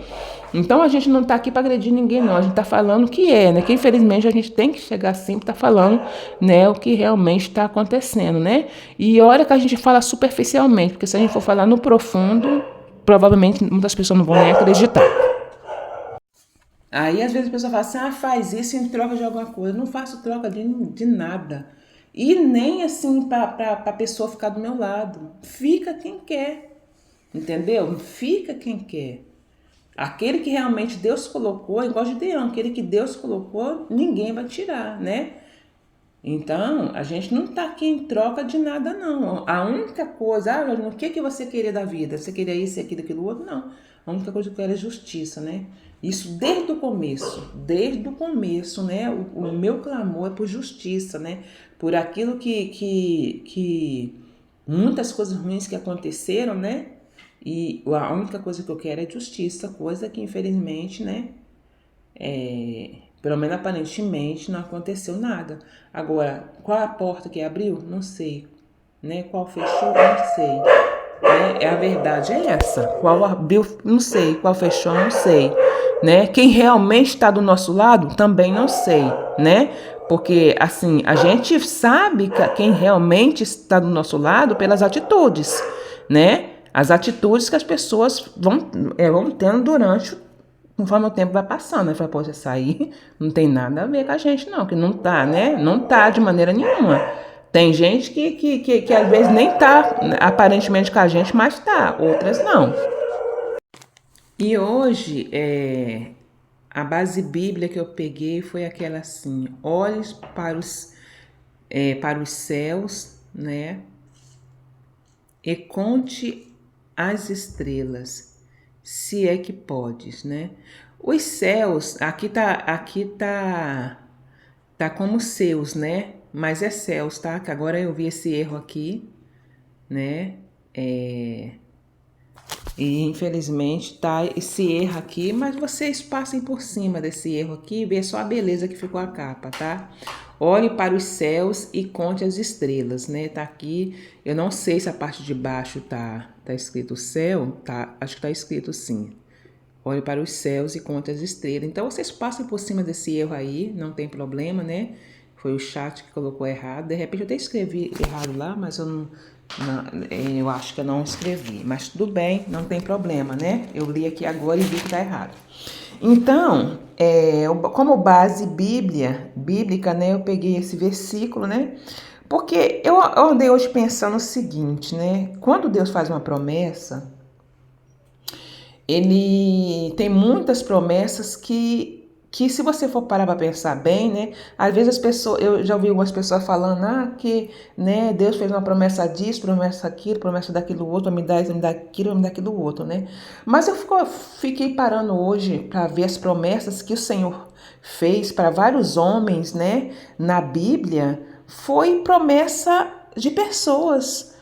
Então a gente não tá aqui para agredir ninguém, não. A gente tá falando o que é, né? Que infelizmente a gente tem que chegar sempre tá falando, né, o que realmente está acontecendo, né? E olha que a gente fala superficialmente, porque se a gente for falar no profundo, provavelmente muitas pessoas não vão nem acreditar. Aí, às vezes, a pessoa fala assim, faz isso em troca de alguma coisa. Eu não faço troca de nada. E nem, assim, para a pessoa ficar do meu lado. Fica quem quer, entendeu? Fica quem quer. Aquele que realmente Deus colocou, igual de Deus, aquele que Deus colocou, ninguém vai tirar, né? Então, a gente não está aqui em troca de nada, não. A única coisa, o que você queria da vida? Você queria isso, aquilo, aquilo outro? Não. A única coisa que eu quero é justiça, né? Isso desde o começo, né? O meu clamor é por justiça, né? Por aquilo que muitas coisas ruins que aconteceram, né? E a única coisa que eu quero é justiça, coisa que infelizmente, né? Pelo menos aparentemente não aconteceu nada. Agora, qual a porta que abriu? Não sei. Né? Qual fechou? Não sei. Né? A verdade é essa. Qual abriu? Não sei. Qual fechou? Não sei. Né? Quem realmente está do nosso lado? Também não sei. Né? Porque, assim, a gente sabe quem realmente está do nosso lado pelas atitudes. Né? As atitudes que as pessoas vão tendo conforme o tempo vai passando, né? Fala, pô, isso aí não tem nada a ver com a gente, não, que não tá, né? Não tá de maneira nenhuma. Tem gente que às vezes nem tá aparentemente com a gente, mas tá, outras não. E hoje, a base bíblica que eu peguei foi aquela assim, olhos para os céus, né? E conte as estrelas, se é que podes, né? Os céus, aqui tá como seus, né? Mas é céus, tá? Que agora eu vi esse erro aqui, né? E infelizmente tá esse erro aqui, mas vocês passem por cima desse erro aqui e vê só a beleza que ficou a capa, tá? Olhe para os céus e conte as estrelas, né? Tá aqui, eu não sei se a parte de baixo tá escrito céu, tá? Acho que tá escrito sim. Olhe para os céus e conte as estrelas. Então vocês passem por cima desse erro aí, não tem problema, né? Foi o chat que colocou errado. De repente eu até escrevi errado lá, mas eu acho que eu não escrevi. Mas tudo bem, não tem problema, né? Eu li aqui agora e vi que tá errado. Então, como base bíblica, né? Eu peguei esse versículo, né? Porque eu andei hoje pensando o seguinte, né? Quando Deus faz uma promessa, ele tem muitas promessas que que se você for parar para pensar bem, né, às vezes as pessoas, eu já ouvi algumas pessoas falando, que, né, Deus fez uma promessa disso, promessa aquilo, promessa daquilo outro, me dá isso, me dá aquilo, me dá aquilo outro, né? Mas eu fiquei parando hoje para ver as promessas que o Senhor fez para vários homens, né, na Bíblia, foi promessa de pessoas.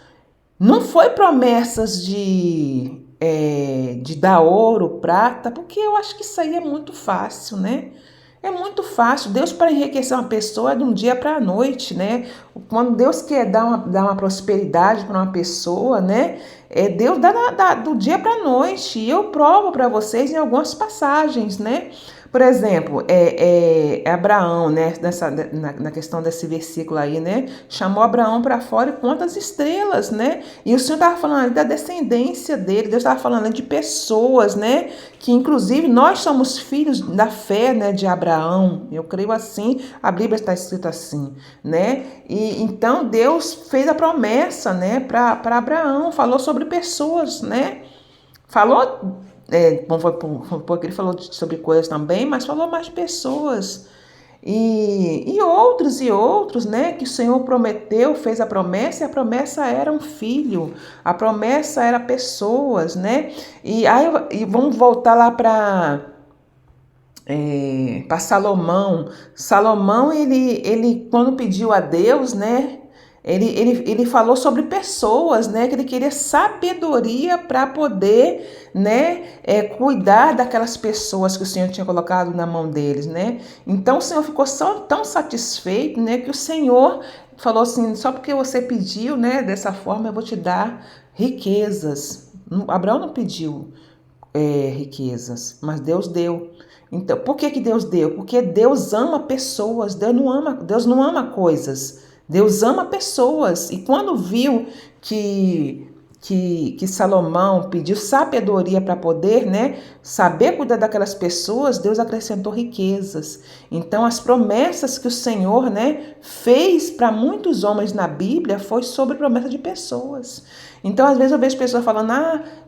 Não foi promessas de dar ouro, prata, porque eu acho que isso aí é muito fácil, né? É muito fácil. Deus, para enriquecer uma pessoa, é de um dia para a noite, né? Quando Deus quer dar uma prosperidade para uma pessoa, né? Deus dá do dia para a noite. E eu provo para vocês em algumas passagens, né? Por exemplo, Abraão, né? Na questão desse versículo aí, né? Chamou Abraão para fora e conta as estrelas, né? E o Senhor estava falando ali da descendência dele, Deus estava falando ali de pessoas, né? Que inclusive nós somos filhos da fé, né? De Abraão. Eu creio assim, a Bíblia está escrita assim, né? E então Deus fez a promessa, né? Para Abraão, falou sobre pessoas, né? Falou, porque ele falou sobre coisas também, mas falou mais de pessoas. E outros, né? Que o Senhor prometeu, fez a promessa, e a promessa era um filho, a promessa era pessoas, né? E vamos voltar lá para Salomão. Salomão, ele quando pediu a Deus, né? Ele falou sobre pessoas, né? Que ele queria sabedoria para poder, né? Cuidar daquelas pessoas que o Senhor tinha colocado na mão deles, né? Então o Senhor ficou tão satisfeito, né? Que o Senhor falou assim: só porque você pediu, né? Dessa forma eu vou te dar riquezas. Abraão não pediu riquezas, mas Deus deu. Então, por que Deus deu? Porque Deus ama pessoas, Deus não ama coisas. Deus ama pessoas. E quando viu que Salomão pediu sabedoria para poder, né, saber cuidar daquelas pessoas, Deus acrescentou riquezas. Então, as promessas que o Senhor, né, fez para muitos homens na Bíblia foi sobre promessa de pessoas. Então, às vezes eu vejo pessoas falando,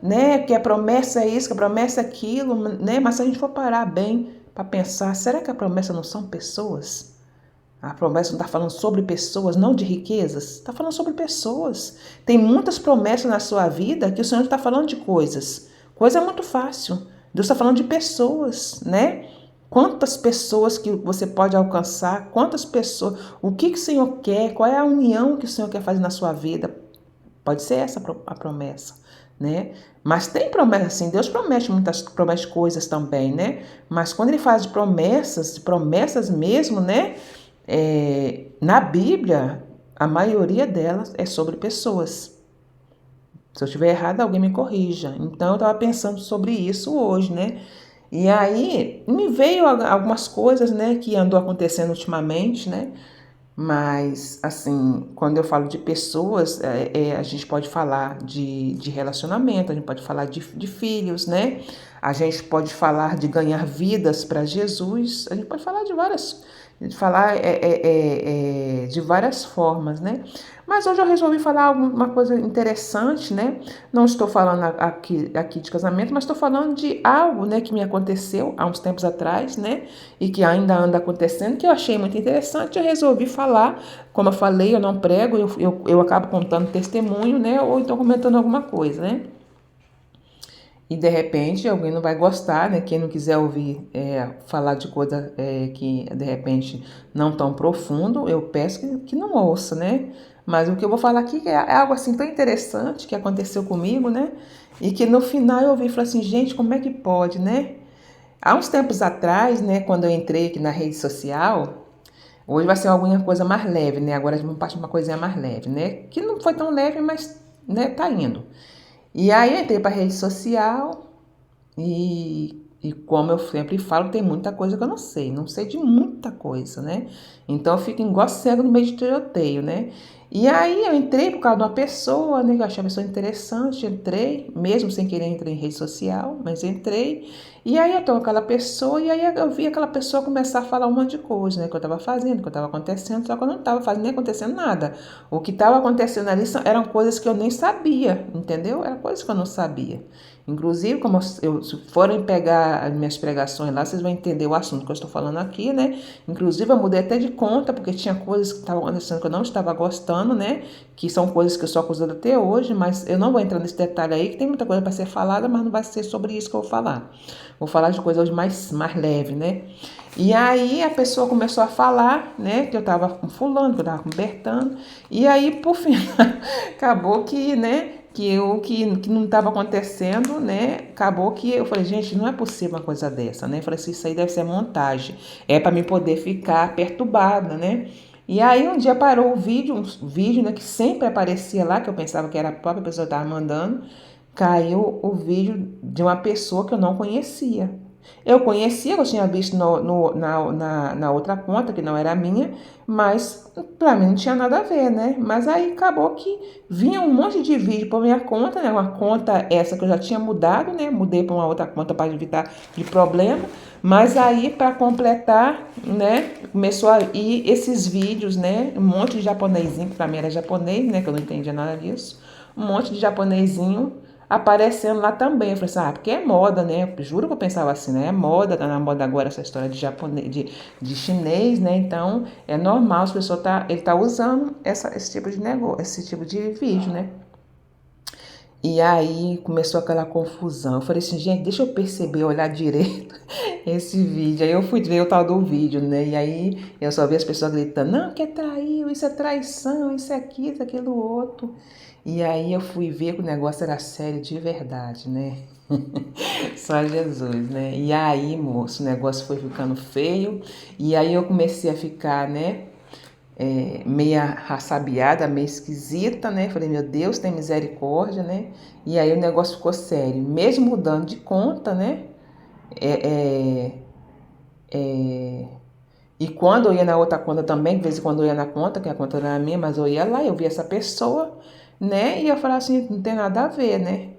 né, que a promessa é isso, que a promessa é aquilo, né, mas se a gente for parar bem para pensar, será que a promessa não são pessoas? A promessa não está falando sobre pessoas, não de riquezas. Está falando sobre pessoas. Tem muitas promessas na sua vida que o Senhor está falando de coisas. Coisa é muito fácil. Deus está falando de pessoas, né? Quantas pessoas que você pode alcançar, quantas pessoas, o que o Senhor quer, qual é a união que o Senhor quer fazer na sua vida. Pode ser essa a promessa, né? Mas tem promessa assim, Deus promete coisas também, né? Mas quando ele faz de promessas mesmo, né? Na Bíblia, a maioria delas é sobre pessoas. Se eu estiver errada, alguém me corrija. Então, eu estava pensando sobre isso hoje, né? E aí, me veio algumas coisas, né, que andou acontecendo ultimamente, né? Mas, assim, quando eu falo de pessoas, a gente pode falar de relacionamento, a gente pode falar de filhos, né? A gente pode falar de ganhar vidas para Jesus, a gente pode falar de várias formas, né? Mas hoje eu resolvi falar uma coisa interessante, né? Não estou falando aqui de casamento, mas estou falando de algo, né, que me aconteceu há uns tempos atrás, né? E que ainda anda acontecendo, que eu achei muito interessante. Eu resolvi falar, como eu falei, eu não prego, eu acabo contando testemunho, né? Ou então comentando alguma coisa, né? E de repente alguém não vai gostar, né? Quem não quiser ouvir falar de coisa que de repente não tão profundo, eu peço que não ouça, né? Mas o que eu vou falar aqui é algo assim tão interessante que aconteceu comigo, né? E que no final eu ouvi e falei assim, gente, como é que pode, né? Há uns tempos atrás, né, quando eu entrei aqui na rede social, hoje vai ser alguma coisa mais leve, né? Agora vamos partir de uma coisinha mais leve, né? Que não foi tão leve, mas, né, tá indo. E aí eu entrei para a rede social e como eu sempre falo, tem muita coisa que eu não sei de muita coisa, né? Então eu fico igual cego no meio de tiroteio, né? E aí eu entrei por causa de uma pessoa, né? Que eu achei uma pessoa interessante, entrei, mesmo sem querer entrar em rede social, mas entrei. E aí eu tô com aquela pessoa, e aí eu vi aquela pessoa começar a falar um monte de coisa, né? Que eu tava fazendo, que eu tava acontecendo, só que eu não tava fazendo nem acontecendo nada. O que tava acontecendo ali eram coisas que eu nem sabia, entendeu? Eram coisas que eu não sabia. Inclusive, como se forem pegar as minhas pregações lá, vocês vão entender o assunto que eu estou falando aqui, né? Inclusive, eu mudei até de conta, porque tinha coisas que estavam acontecendo que eu não estava gostando, né? Que são coisas que eu sou acusada até hoje, mas eu não vou entrar nesse detalhe aí, que tem muita coisa para ser falada, mas não vai ser sobre isso que eu vou falar. Vou falar de coisas hoje mais leve, né? E aí a pessoa começou a falar, né, que eu estava com fulano, que eu estava com Bertano, e aí, por fim, acabou que, né, que não estava acontecendo, né? Acabou que eu falei, gente, não é possível uma coisa dessa, né? Eu falei assim, isso aí deve ser montagem. É para mim poder ficar perturbada, né? E aí um dia parou um vídeo, né, que sempre aparecia lá, que eu pensava que era a própria pessoa que estava mandando, caiu o vídeo de uma pessoa que eu não conhecia. Eu conhecia, eu tinha visto na outra conta, que não era minha, mas pra mim não tinha nada a ver, né? Mas aí acabou que vinha um monte de vídeo pra minha conta, né? Uma conta essa que eu já tinha mudado, né? Mudei para uma outra conta para evitar de problema. Mas aí, para completar, né? Começou a ir esses vídeos, né? Um monte de japonesinho, que pra mim era japonês, né? Que eu não entendia nada disso. Um monte de japonesinho aparecendo lá também. Eu falei assim, ah, porque é moda, né? Eu juro que eu pensava assim, né? É moda, tá na moda agora essa história de japonês, de chinês, né? Então é normal as pessoas ele tá usando esse tipo de negócio, esse tipo de vídeo, né? E aí começou aquela confusão. Eu falei assim, gente, deixa eu perceber, olhar direito esse vídeo. Aí eu fui ver o tal do vídeo, né? E aí eu só vi as pessoas gritando, não, que traiu, isso é traição, isso é aquilo, isso é aquilo outro. E aí eu fui ver que o negócio era sério de verdade, né? Só Jesus, né? E aí, moço, o negócio foi ficando feio. E aí eu comecei a ficar, né? Meia raçabiada, meio esquisita, né? Falei, meu Deus, tem misericórdia, né? E aí o negócio ficou sério. Mesmo mudando de conta, né? É, é, é, e quando eu ia na outra conta também, de vez em quando eu ia na conta, que a conta não era minha, mas eu ia lá, eu via essa pessoa, né? E eu falava assim, não tem nada a ver, né?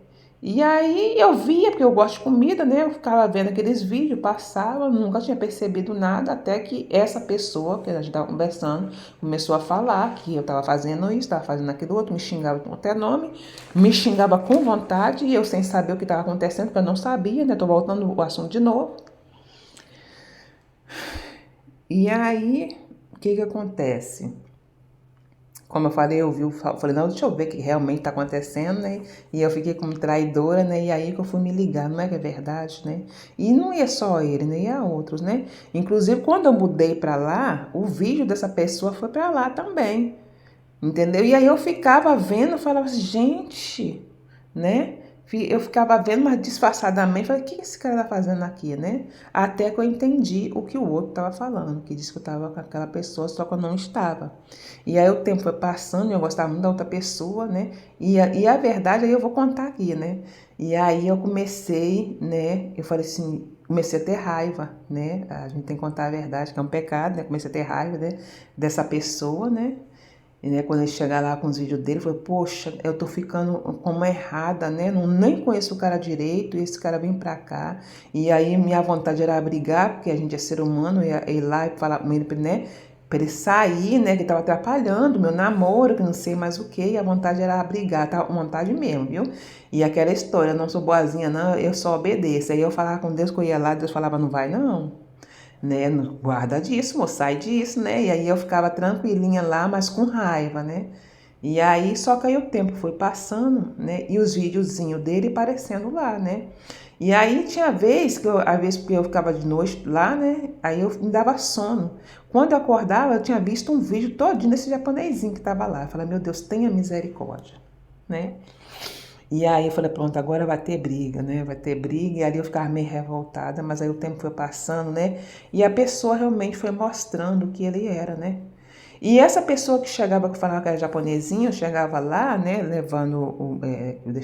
E aí eu via, porque eu gosto de comida, né? Eu ficava vendo aqueles vídeos, passava, nunca tinha percebido nada, até que essa pessoa que a gente estava conversando começou a falar que eu estava fazendo isso, estava fazendo aquilo outro, me xingava com até nome, me xingava com vontade, e eu sem saber o que estava acontecendo, porque eu não sabia, né? Tô voltando o assunto de novo. E aí, o que que acontece? Como eu falei, falei, não, deixa eu ver o que realmente está acontecendo, né? E eu fiquei como traidora, né? E aí que eu fui me ligar, não é que é verdade, né? E não ia só ele, né? Ia outros, né? Inclusive, quando eu mudei para lá, o vídeo dessa pessoa foi para lá também, entendeu? E aí eu ficava vendo, eu falava assim, gente, né? Eu ficava vendo, mas disfarçadamente, falei, o que esse cara tá fazendo aqui, né? Até que eu entendi o que o outro estava falando, que disse que eu estava com aquela pessoa, só que eu não estava. E aí o tempo foi passando, e eu gostava muito da outra pessoa, né? E a verdade, aí eu vou contar aqui, né? E aí eu comecei, né? Eu falei assim, comecei a ter raiva, né? A gente tem que contar a verdade, que é um pecado, né? Comecei a ter raiva, né? Dessa pessoa, né? E, né, quando ele chegar lá com os vídeos dele, eu falei, poxa, eu tô ficando como errada, né? Não, nem conheço o cara direito, e esse cara vem pra cá. E aí minha vontade era brigar, porque a gente é ser humano, ia ir lá e falar com ele, né? Pra ele sair, né? Que tava atrapalhando meu namoro, que não sei mais o que. E a vontade era brigar, tá? Vontade mesmo, viu? E aquela história, eu não sou boazinha, não, eu só obedeço. Aí eu falava com Deus que eu ia lá, Deus falava, não vai não, né? Guarda disso, moço, sai disso, né? E aí eu ficava tranquilinha lá, mas com raiva, né? E aí, só que aí o tempo foi passando, né? E os videozinhos dele aparecendo lá, né? E aí tinha vez que às vezes que eu ficava de noite lá, né? Aí eu me dava sono. Quando eu acordava, eu tinha visto um vídeo todinho desse japonesinho que tava lá. Eu falei, meu Deus, tenha misericórdia, né? E aí eu falei, pronto, agora vai ter briga, né? Vai ter briga. E ali eu ficava meio revoltada, mas aí o tempo foi passando, né? E a pessoa realmente foi mostrando o que ele era, né? E essa pessoa que chegava, que falava que era japonesinha, chegava lá, né, levando,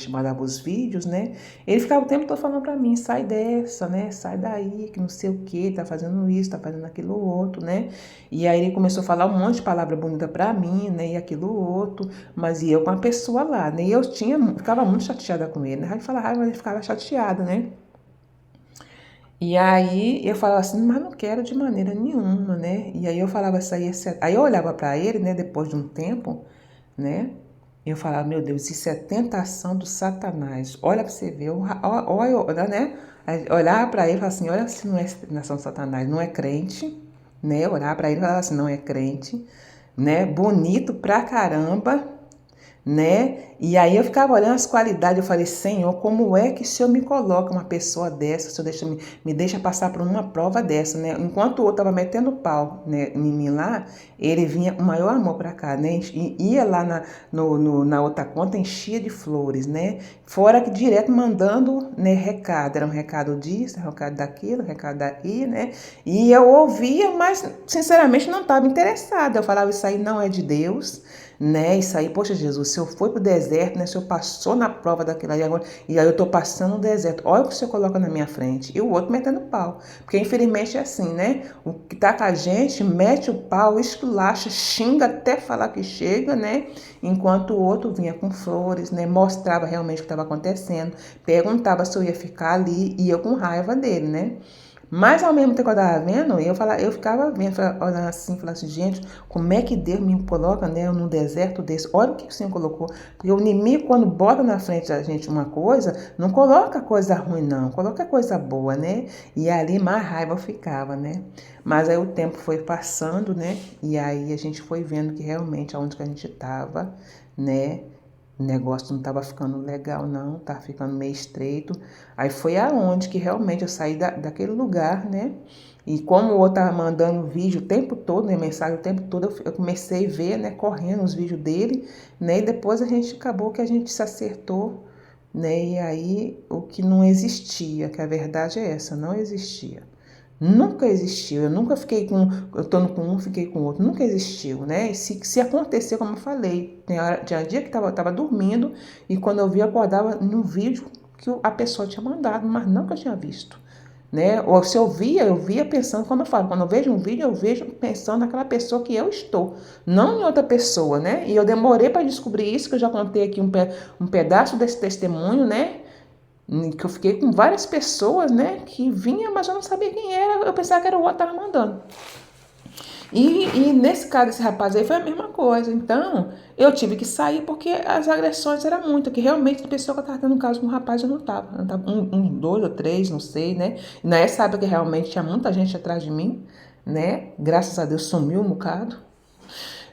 mandava os vídeos, né, ele ficava o tempo todo falando pra mim, sai dessa, né, sai daí, que não sei o que, tá fazendo isso, tá fazendo aquilo outro, né, e aí ele começou a falar um monte de palavra bonita pra mim, né, e aquilo outro, mas e eu com a pessoa lá, né, e eu ficava muito chateada com ele, né, a gente falava, mas ele ficava chateado, né. E aí eu falava assim, mas não quero de maneira nenhuma, né? E aí eu falava isso aí, aí eu olhava para ele, né, depois de um tempo, né? Eu falava, meu Deus, isso é tentação do Satanás. Olha para você ver, olha, né? Aí olhava para ele e falava assim, olha se não é tentação do Satanás, não é crente, né? Eu olhava para ele e falava assim, não é crente, né? Bonito pra caramba, né? E aí eu ficava olhando as qualidades, eu falei, Senhor, como é que o Senhor me coloca uma pessoa dessa, o Senhor me deixa passar por uma prova dessa, né? Enquanto o outro estava metendo pau, né, em mim lá, ele vinha com o maior amor para cá, né? E ia lá na outra conta, enchia de flores, né? Fora que direto mandando, né, recado, era um recado disso, um recado daquilo, um recado daí, né? E eu ouvia, mas sinceramente não estava interessada. Eu falava, isso aí não é de Deus, né? Isso aí, poxa Jesus, se eu for pro deserto, né? Se eu passou na prova daquilo aí agora, e aí eu tô passando no deserto, olha o que o Senhor coloca na minha frente. E o outro metendo pau. Porque infelizmente é assim, né? O que tá com a gente mete o pau, esculacha, xinga até falar que chega, né? Enquanto o outro vinha com flores, né? Mostrava realmente o que estava acontecendo, perguntava se eu ia ficar ali, e eu com raiva dele, né? Mas ao mesmo tempo que eu estava vendo, eu ficava vendo, olhando assim, falando assim, gente, como é que Deus me coloca, né, num deserto desse? Olha o que o Senhor colocou. Porque o inimigo, quando bota na frente da gente uma coisa, não coloca coisa ruim, não, coloca coisa boa, né? E ali mais raiva eu ficava, né? Mas aí o tempo foi passando, né? E aí a gente foi vendo que realmente aonde que a gente estava, né? O negócio não estava ficando legal, não, estava ficando meio estreito. Aí foi aonde que realmente eu saí daquele lugar, né? E como o outro estava mandando vídeo o tempo todo, né, mensagem o tempo todo, eu comecei a ver, né, correndo os vídeos dele, né? E depois a gente acabou que a gente se acertou, né? E aí o que não existia, que a verdade é essa, não existia. Nunca existiu, eu nunca fiquei com, eu tô com um, fiquei com o outro, nunca existiu, né? E se acontecer, como eu falei, tinha dia que tava dormindo e quando eu vi, eu acordava no vídeo que a pessoa tinha mandado, mas não que eu tinha visto, né? Ou se eu via pensando, como eu falo, quando eu vejo um vídeo, eu vejo pensando naquela pessoa que eu estou, não em outra pessoa, né? E eu demorei para descobrir isso, que eu já contei aqui um pedaço desse testemunho, né? Que eu fiquei com várias pessoas, né, que vinha, mas eu não sabia quem era, eu pensava que era o outro que estava mandando. E nesse caso desse rapaz aí foi a mesma coisa. Então, eu tive que sair porque as agressões eram muitas, que realmente a pessoa que eu estava tendo um caso com um rapaz eu não estava. Dois ou três, não sei, né? E nessa época que realmente tinha muita gente atrás de mim, né? Graças a Deus sumiu um bocado,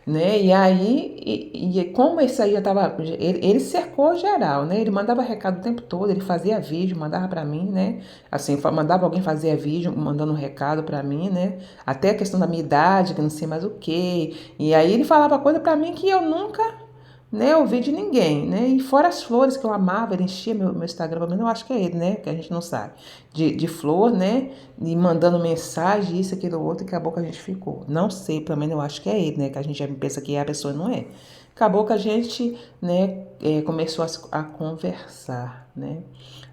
né? E aí, como esse aí já tava, ele cercou geral, né? Ele mandava recado o tempo todo, ele fazia vídeo, mandava para mim, né? Assim, mandava alguém fazer vídeo, mandando um recado para mim, né? Até a questão da minha idade, que não sei mais o quê. E aí ele falava coisa para mim que eu nunca, né, ouvi de ninguém, né? E fora as flores que eu amava, ele enchia meu Instagram, pelo menos eu acho que é ele, né? Que a gente não sabe. De flor, né? E mandando mensagem, isso, aquilo, outro, e acabou que a gente ficou. Não sei, pelo menos eu acho que é ele, né? Que a gente já pensa que é a pessoa, não é. Acabou que a gente, né, começou a conversar, né?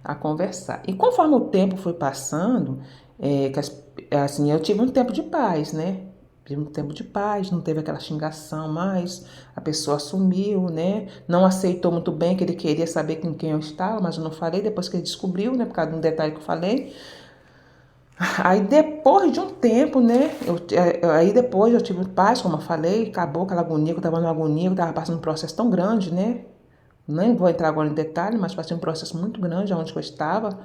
A conversar. E conforme o tempo foi passando, assim, eu tive um tempo de paz, né? Tive um tempo de paz, não teve aquela xingação mais, a pessoa sumiu, né? Não aceitou muito bem que ele queria saber com quem eu estava, mas eu não falei, depois que ele descobriu, né? Por causa de um detalhe que eu falei. Aí depois de um tempo, né? Aí depois eu tive paz, como eu falei, acabou aquela agonia, que eu estava numa agonia, eu estava passando um processo tão grande, né? Nem vou entrar agora em detalhe, mas passei um processo muito grande onde eu estava,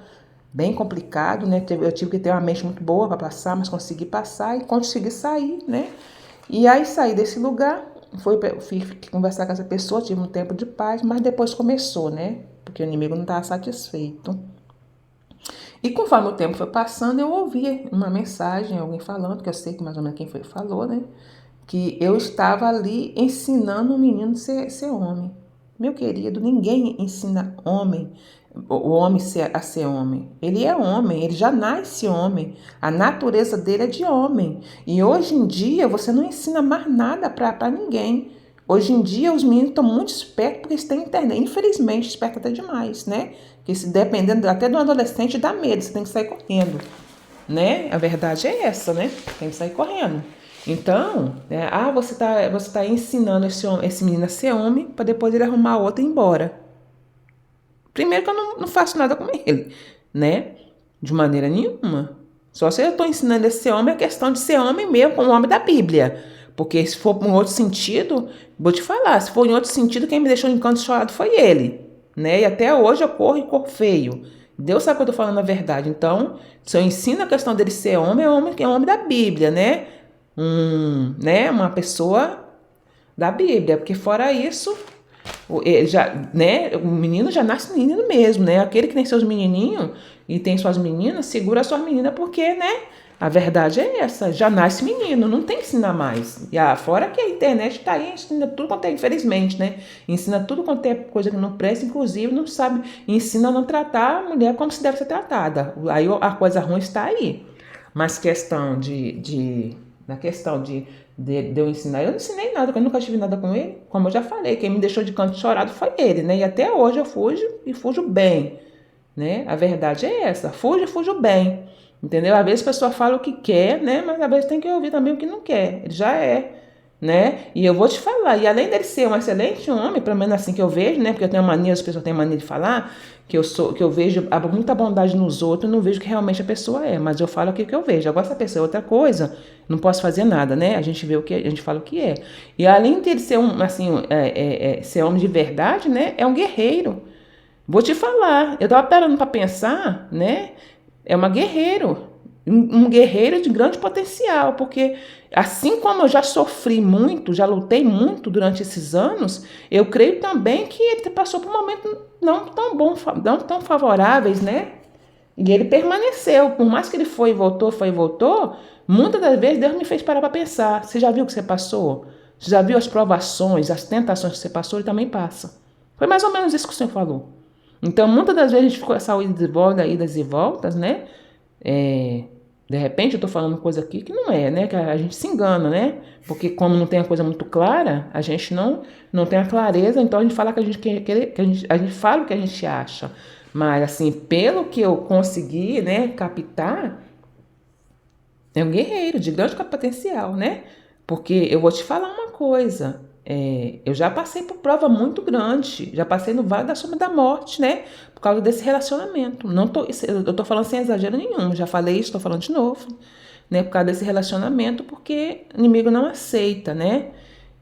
bem complicado, né? Eu tive que ter uma mente muito boa para passar, mas consegui passar e consegui sair, né? E aí saí desse lugar, fui conversar com essa pessoa, tive um tempo de paz, mas depois começou, né? Porque o inimigo não estava satisfeito. E conforme o tempo foi passando, eu ouvi uma mensagem, alguém falando, que eu sei que mais ou menos quem foi que falou, né? Que eu estava ali ensinando o menino a ser homem. Meu querido, ninguém ensina homem, o homem a ser homem. Ele é homem, ele já nasce homem. A natureza dele é de homem. E hoje em dia você não ensina mais nada para ninguém. Hoje em dia os meninos estão muito espertos porque eles têm internet. Infelizmente, espertos até demais, né? Que se dependendo até de um adolescente dá medo, você tem que sair correndo, né? A verdade é essa, né? Tem que sair correndo. Então, né? Você tá ensinando esse menino a ser homem para depois ele arrumar outro e ir embora. Primeiro que eu não faço nada com ele, né? De maneira nenhuma. Só se eu estou ensinando ele a ser homem, é questão de ser homem mesmo, como o homem da Bíblia. Porque se for em outro sentido, vou te falar, se for em outro sentido, quem me deixou em canto chorado foi ele, né? E até hoje eu corro e corro feio. Deus sabe que eu estou falando a verdade. Então, se eu ensino a questão dele ser homem, é homem da Bíblia, né? Né? Uma pessoa da Bíblia. Porque fora isso, ele já, né? O menino já nasce menino mesmo, né? Aquele que tem seus menininhos e tem suas meninas, segura as suas meninas porque, né? A verdade é essa, já nasce menino, não tem que ensinar mais. E fora que a internet está aí, ensina tudo quanto é, infelizmente, né? Ensina tudo quanto é coisa que não presta, inclusive não sabe, ensina a não tratar a mulher como se deve ser tratada. Aí a coisa ruim está aí. Mas na questão de eu ensinar, eu não ensinei nada, porque eu nunca tive nada com ele. Como eu já falei, quem me deixou de canto chorado foi ele, né? E até hoje eu fujo e fujo bem, né? A verdade é essa, fujo bem. Entendeu? Às vezes a pessoa fala o que quer, né? Mas às vezes tem que ouvir também o que não quer. Ele já é, né? E eu vou te falar, e além dele ser um excelente homem, pelo menos assim que eu vejo, né? Porque eu tenho mania, as pessoas têm mania de falar que eu vejo muita bondade nos outros, eu não vejo que realmente a pessoa é, mas eu falo aqui o que eu vejo. Agora, se a pessoa é outra coisa, não posso fazer nada, né? A gente vê o que a gente fala o que é. E além de ele ser ser homem de verdade, né? É um guerreiro. Vou te falar, eu tava parando para pensar, né? É uma guerreiro, um guerreiro de grande potencial, porque assim como eu já sofri muito, já lutei muito durante esses anos, eu creio também que ele passou por momentos não tão bons, não tão favoráveis, né? E ele permaneceu, por mais que ele foi e voltou, muitas das vezes Deus me fez parar para pensar. Você já viu o que você passou? Você já viu as provações, as tentações que você passou? Ele também passa. Foi mais ou menos isso que o Senhor falou. Então, muitas das vezes a gente ficou essa ida e volta, idas e voltas, né? De repente eu tô falando coisa aqui que não é, né? Que a gente se engana, né? Porque como não tem a coisa muito clara, a gente não tem a clareza, então a gente fala que a gente fala o que a gente acha. Mas assim, pelo que eu consegui, né, captar, é um guerreiro de grande potencial, né? Porque eu vou te falar uma coisa. Eu já passei por prova muito grande, já passei no vale da sombra da morte, né? Por causa desse relacionamento. Eu tô falando sem exagero nenhum, já falei isso, tô falando de novo, né? Por causa desse relacionamento, porque o inimigo não aceita, né?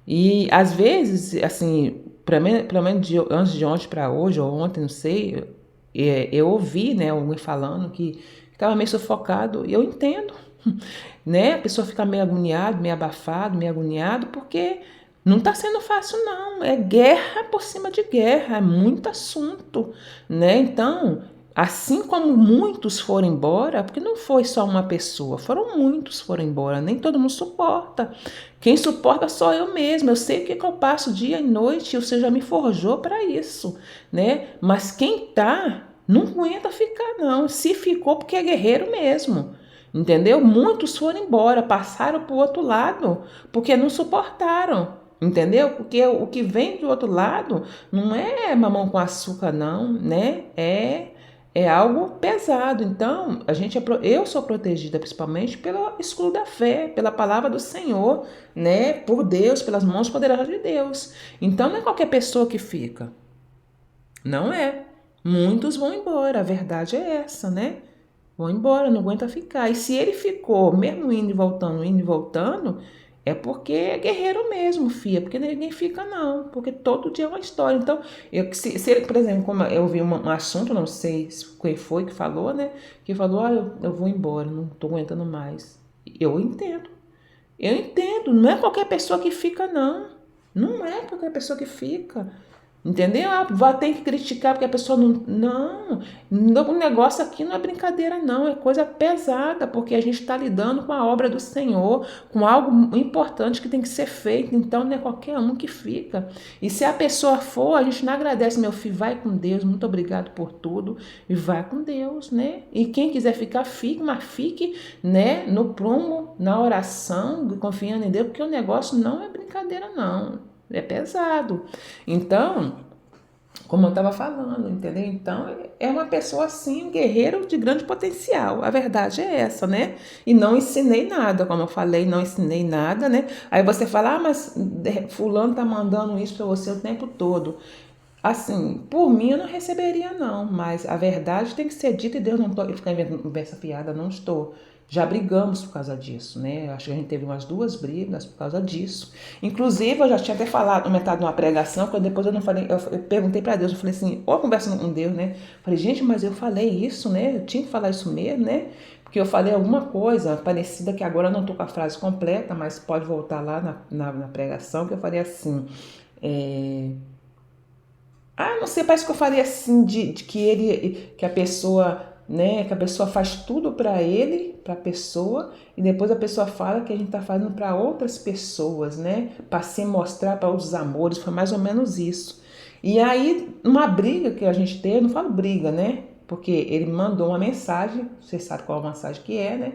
E às vezes, assim, pelo menos antes de ontem para hoje, ou ontem, não sei, eu ouvi, né, alguém falando que estava meio sufocado, e eu entendo, né? A pessoa fica meio agoniado, meio abafado, meio agoniado, porque não está sendo fácil, não. É guerra por cima de guerra, é muito assunto, né? Então, assim como muitos foram embora, porque não foi só uma pessoa, foram muitos foram embora, nem todo mundo suporta. Quem suporta sou eu mesmo. Eu sei o que eu passo dia e noite, o Senhor já me forjou para isso, né? Mas quem tá, não aguenta ficar, não. Se ficou, porque é guerreiro mesmo. Entendeu? Muitos foram embora, passaram para o outro lado, porque não suportaram. Entendeu? Porque o que vem do outro lado não é mamão com açúcar, não, né? É algo pesado. Então, eu sou protegida principalmente pelo escudo da fé, pela palavra do Senhor, né? Por Deus, pelas mãos poderosas de Deus. Então, não é qualquer pessoa que fica. Não é. Muitos vão embora, a verdade é essa, né? Vão embora, não aguenta ficar. E se ele ficou, mesmo indo e voltando, é porque é guerreiro mesmo, filha. Porque ninguém fica, não. Porque todo dia é uma história. Então, se ele, por exemplo, como eu vi um assunto, não sei quem foi que falou, né? Que falou, eu vou embora, não tô aguentando mais. Eu entendo. Eu entendo. Não é qualquer pessoa que fica, não. Não é qualquer pessoa que fica. Entendeu? Ah, vai ter que criticar porque a pessoa não, o negócio aqui não é brincadeira não, é coisa pesada, porque a gente está lidando com a obra do Senhor, com algo importante que tem que ser feito, então não é qualquer um que fica. E se a pessoa for, a gente não agradece, meu filho, vai com Deus, muito obrigado por tudo, e vai com Deus, né? E quem quiser ficar, fique, mas fique, né, no prumo, na oração, confiando em Deus, porque o negócio não é brincadeira não, é pesado. Então, como eu estava falando, entendeu? Então, é uma pessoa assim, um guerreiro de grande potencial. A verdade é essa, né? E não ensinei nada, como eu falei, não ensinei nada, né? Aí você fala, ah, mas fulano tá mandando isso para você o tempo todo. Assim, por mim eu não receberia não, mas a verdade tem que ser dita e Deus não tô ficar inventando conversa fiada, não estou. Já brigamos por causa disso, né? Eu acho que a gente teve umas 2 brigas por causa disso. Inclusive, eu já tinha até falado metade de uma pregação, quando depois eu não falei, eu perguntei para Deus, eu falei assim, ou conversando com Deus, né? Falei, gente, mas eu falei isso, né? Eu tinha que falar isso mesmo, né? Porque eu falei alguma coisa parecida que agora eu não estou com a frase completa, mas pode voltar lá na pregação, que eu falei assim. Não sei, parece que eu falei assim de que a pessoa, né, que a pessoa faz tudo para ele, para a pessoa, e depois a pessoa fala que a gente tá fazendo para outras pessoas, né, para se mostrar para outros amores, foi mais ou menos isso. E aí, uma briga que a gente teve, eu não falo briga, né, porque ele mandou uma mensagem, você sabe qual a mensagem que é, né,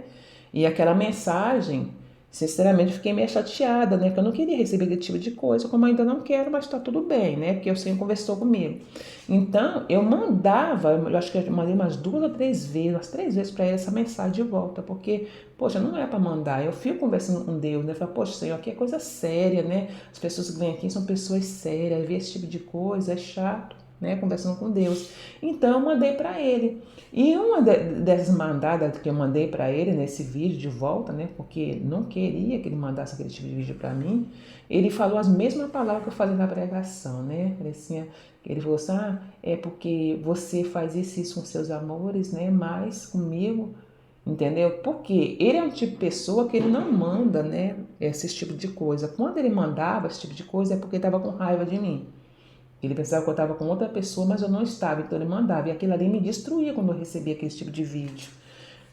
e aquela mensagem, sinceramente, fiquei meio chateada, né? Que eu não queria receber aquele tipo de coisa, como ainda não quero, mas tá tudo bem, né? Porque o Senhor conversou comigo. Então, eu mandava, eu acho que eu mandei umas 2 ou 3 vezes, umas 3 vezes para ele essa mensagem de volta, porque, poxa, não é para mandar. Eu fico conversando com Deus, né? Eu falo, poxa, Senhor, aqui é coisa séria, né? As pessoas que vêm aqui são pessoas sérias, ver esse tipo de coisa é chato, né? Conversando com Deus. Então, eu mandei para ele. E uma dessas mandadas que eu mandei para ele nesse vídeo de volta, né, porque não queria que ele mandasse aquele tipo de vídeo para mim, ele falou as mesmas palavras que eu falei na pregação, né? Ele falou assim, é porque você faz isso com seus amores, né, mais comigo, entendeu? Porque ele é um tipo de pessoa que ele não manda, né, esse tipo de coisa. Quando ele mandava esse tipo de coisa é porque estava com raiva de mim. Ele pensava que eu estava com outra pessoa, mas eu não estava, então ele mandava. E aquilo ali me destruía quando eu recebia aquele tipo de vídeo,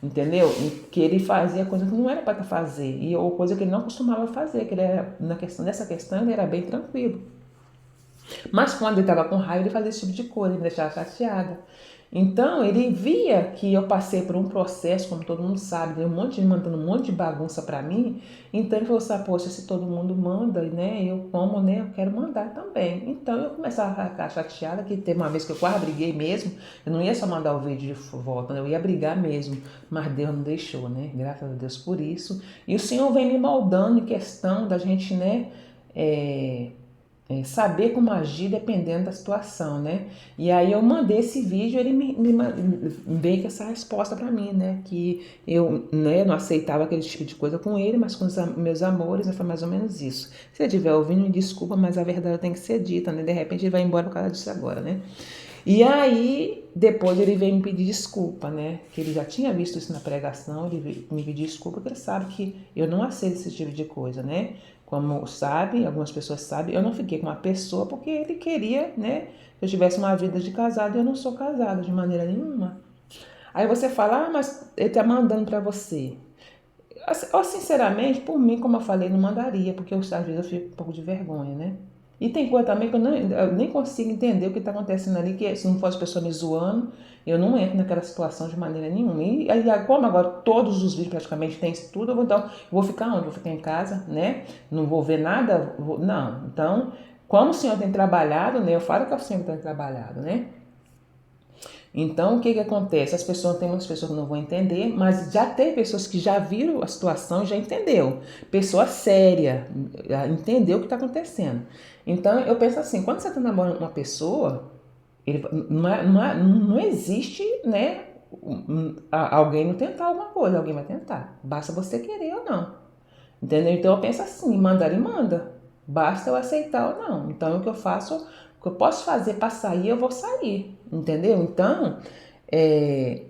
entendeu? Que ele fazia coisa que não era para fazer, ou coisa que ele não costumava fazer, que ele era, nessa questão ele era bem tranquilo. Mas quando ele estava com raiva, ele fazia esse tipo de coisa, ele me deixava chateada. Então, ele via que eu passei por um processo, como todo mundo sabe, um monte de mandando um monte de bagunça para mim. Então, ele falou assim, poxa, se todo mundo manda, né, eu como, né, eu quero mandar também. Então, eu começava a ficar chateada, que teve uma vez que eu quase briguei mesmo. Eu não ia só mandar o vídeo de volta, eu ia brigar mesmo. Mas Deus não deixou, né, graças a Deus por isso. E o Senhor vem me moldando em questão da gente, né, saber como agir dependendo da situação, né? E aí eu mandei esse vídeo, ele me veio com essa resposta para mim, né? Que eu, né, não aceitava aquele tipo de coisa com ele, mas com os meus amores, né, foi mais ou menos isso. Se ele estiver ouvindo, me desculpa, mas a verdade tem que ser dita, né? De repente ele vai embora por causa disso agora, né? E aí, depois ele veio me pedir desculpa, né? Que ele já tinha visto isso na pregação, ele veio me pedir desculpa, porque ele sabe que eu não aceito esse tipo de coisa, né? Como sabe, algumas pessoas sabem, eu não fiquei com uma pessoa porque ele queria, né? Que eu tivesse uma vida de casado e eu não sou casada de maneira nenhuma. Aí você fala, mas ele tá mandando pra você. Eu, sinceramente, por mim, como eu falei, não mandaria, porque às vezes eu fico com um pouco de vergonha, né? E tem coisa também que eu nem consigo entender o que está acontecendo ali, que se não fosse pessoa me zoando, eu não entro naquela situação de maneira nenhuma. E aí, como agora todos os vídeos praticamente tem isso tudo, eu vou ficar onde? Vou ficar em casa, né? Não vou ver nada? Não. Então, como o Senhor tem trabalhado, né? Eu falo que é o Senhor que tem trabalhado, né? Então, o que acontece? Tem muitas pessoas que não vão entender, mas já tem pessoas que já viram a situação e já entendeu. Pessoa séria, já entendeu o que está acontecendo. Então, eu penso assim, quando você está namorando uma pessoa, não existe, né, alguém não tentar alguma coisa, alguém vai tentar. Basta você querer ou não. Entendeu? Então, eu penso assim, mandar e manda. Basta eu aceitar ou não. Então, o que eu faço, o que eu posso fazer para sair, eu vou sair. Entendeu? Então, é,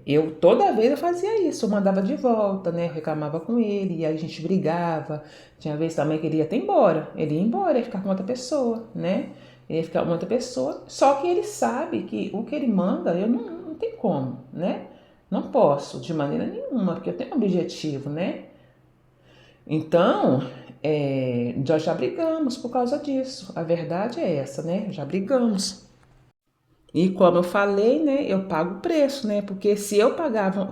eu toda vez eu fazia isso, eu mandava de volta, né? Eu reclamava com ele, e aí a gente brigava. Tinha vez também que ele ia até embora. Ele ia embora, ia ficar com outra pessoa, né? Ele ia ficar com outra pessoa. Só que ele sabe que o que ele manda, eu não tem como, né? Não posso, de maneira nenhuma, porque eu tenho um objetivo, né? Então, nós já brigamos por causa disso. A verdade é essa, né? Já brigamos. E como eu falei, né, eu pago o preço, né? Porque se eu pagava,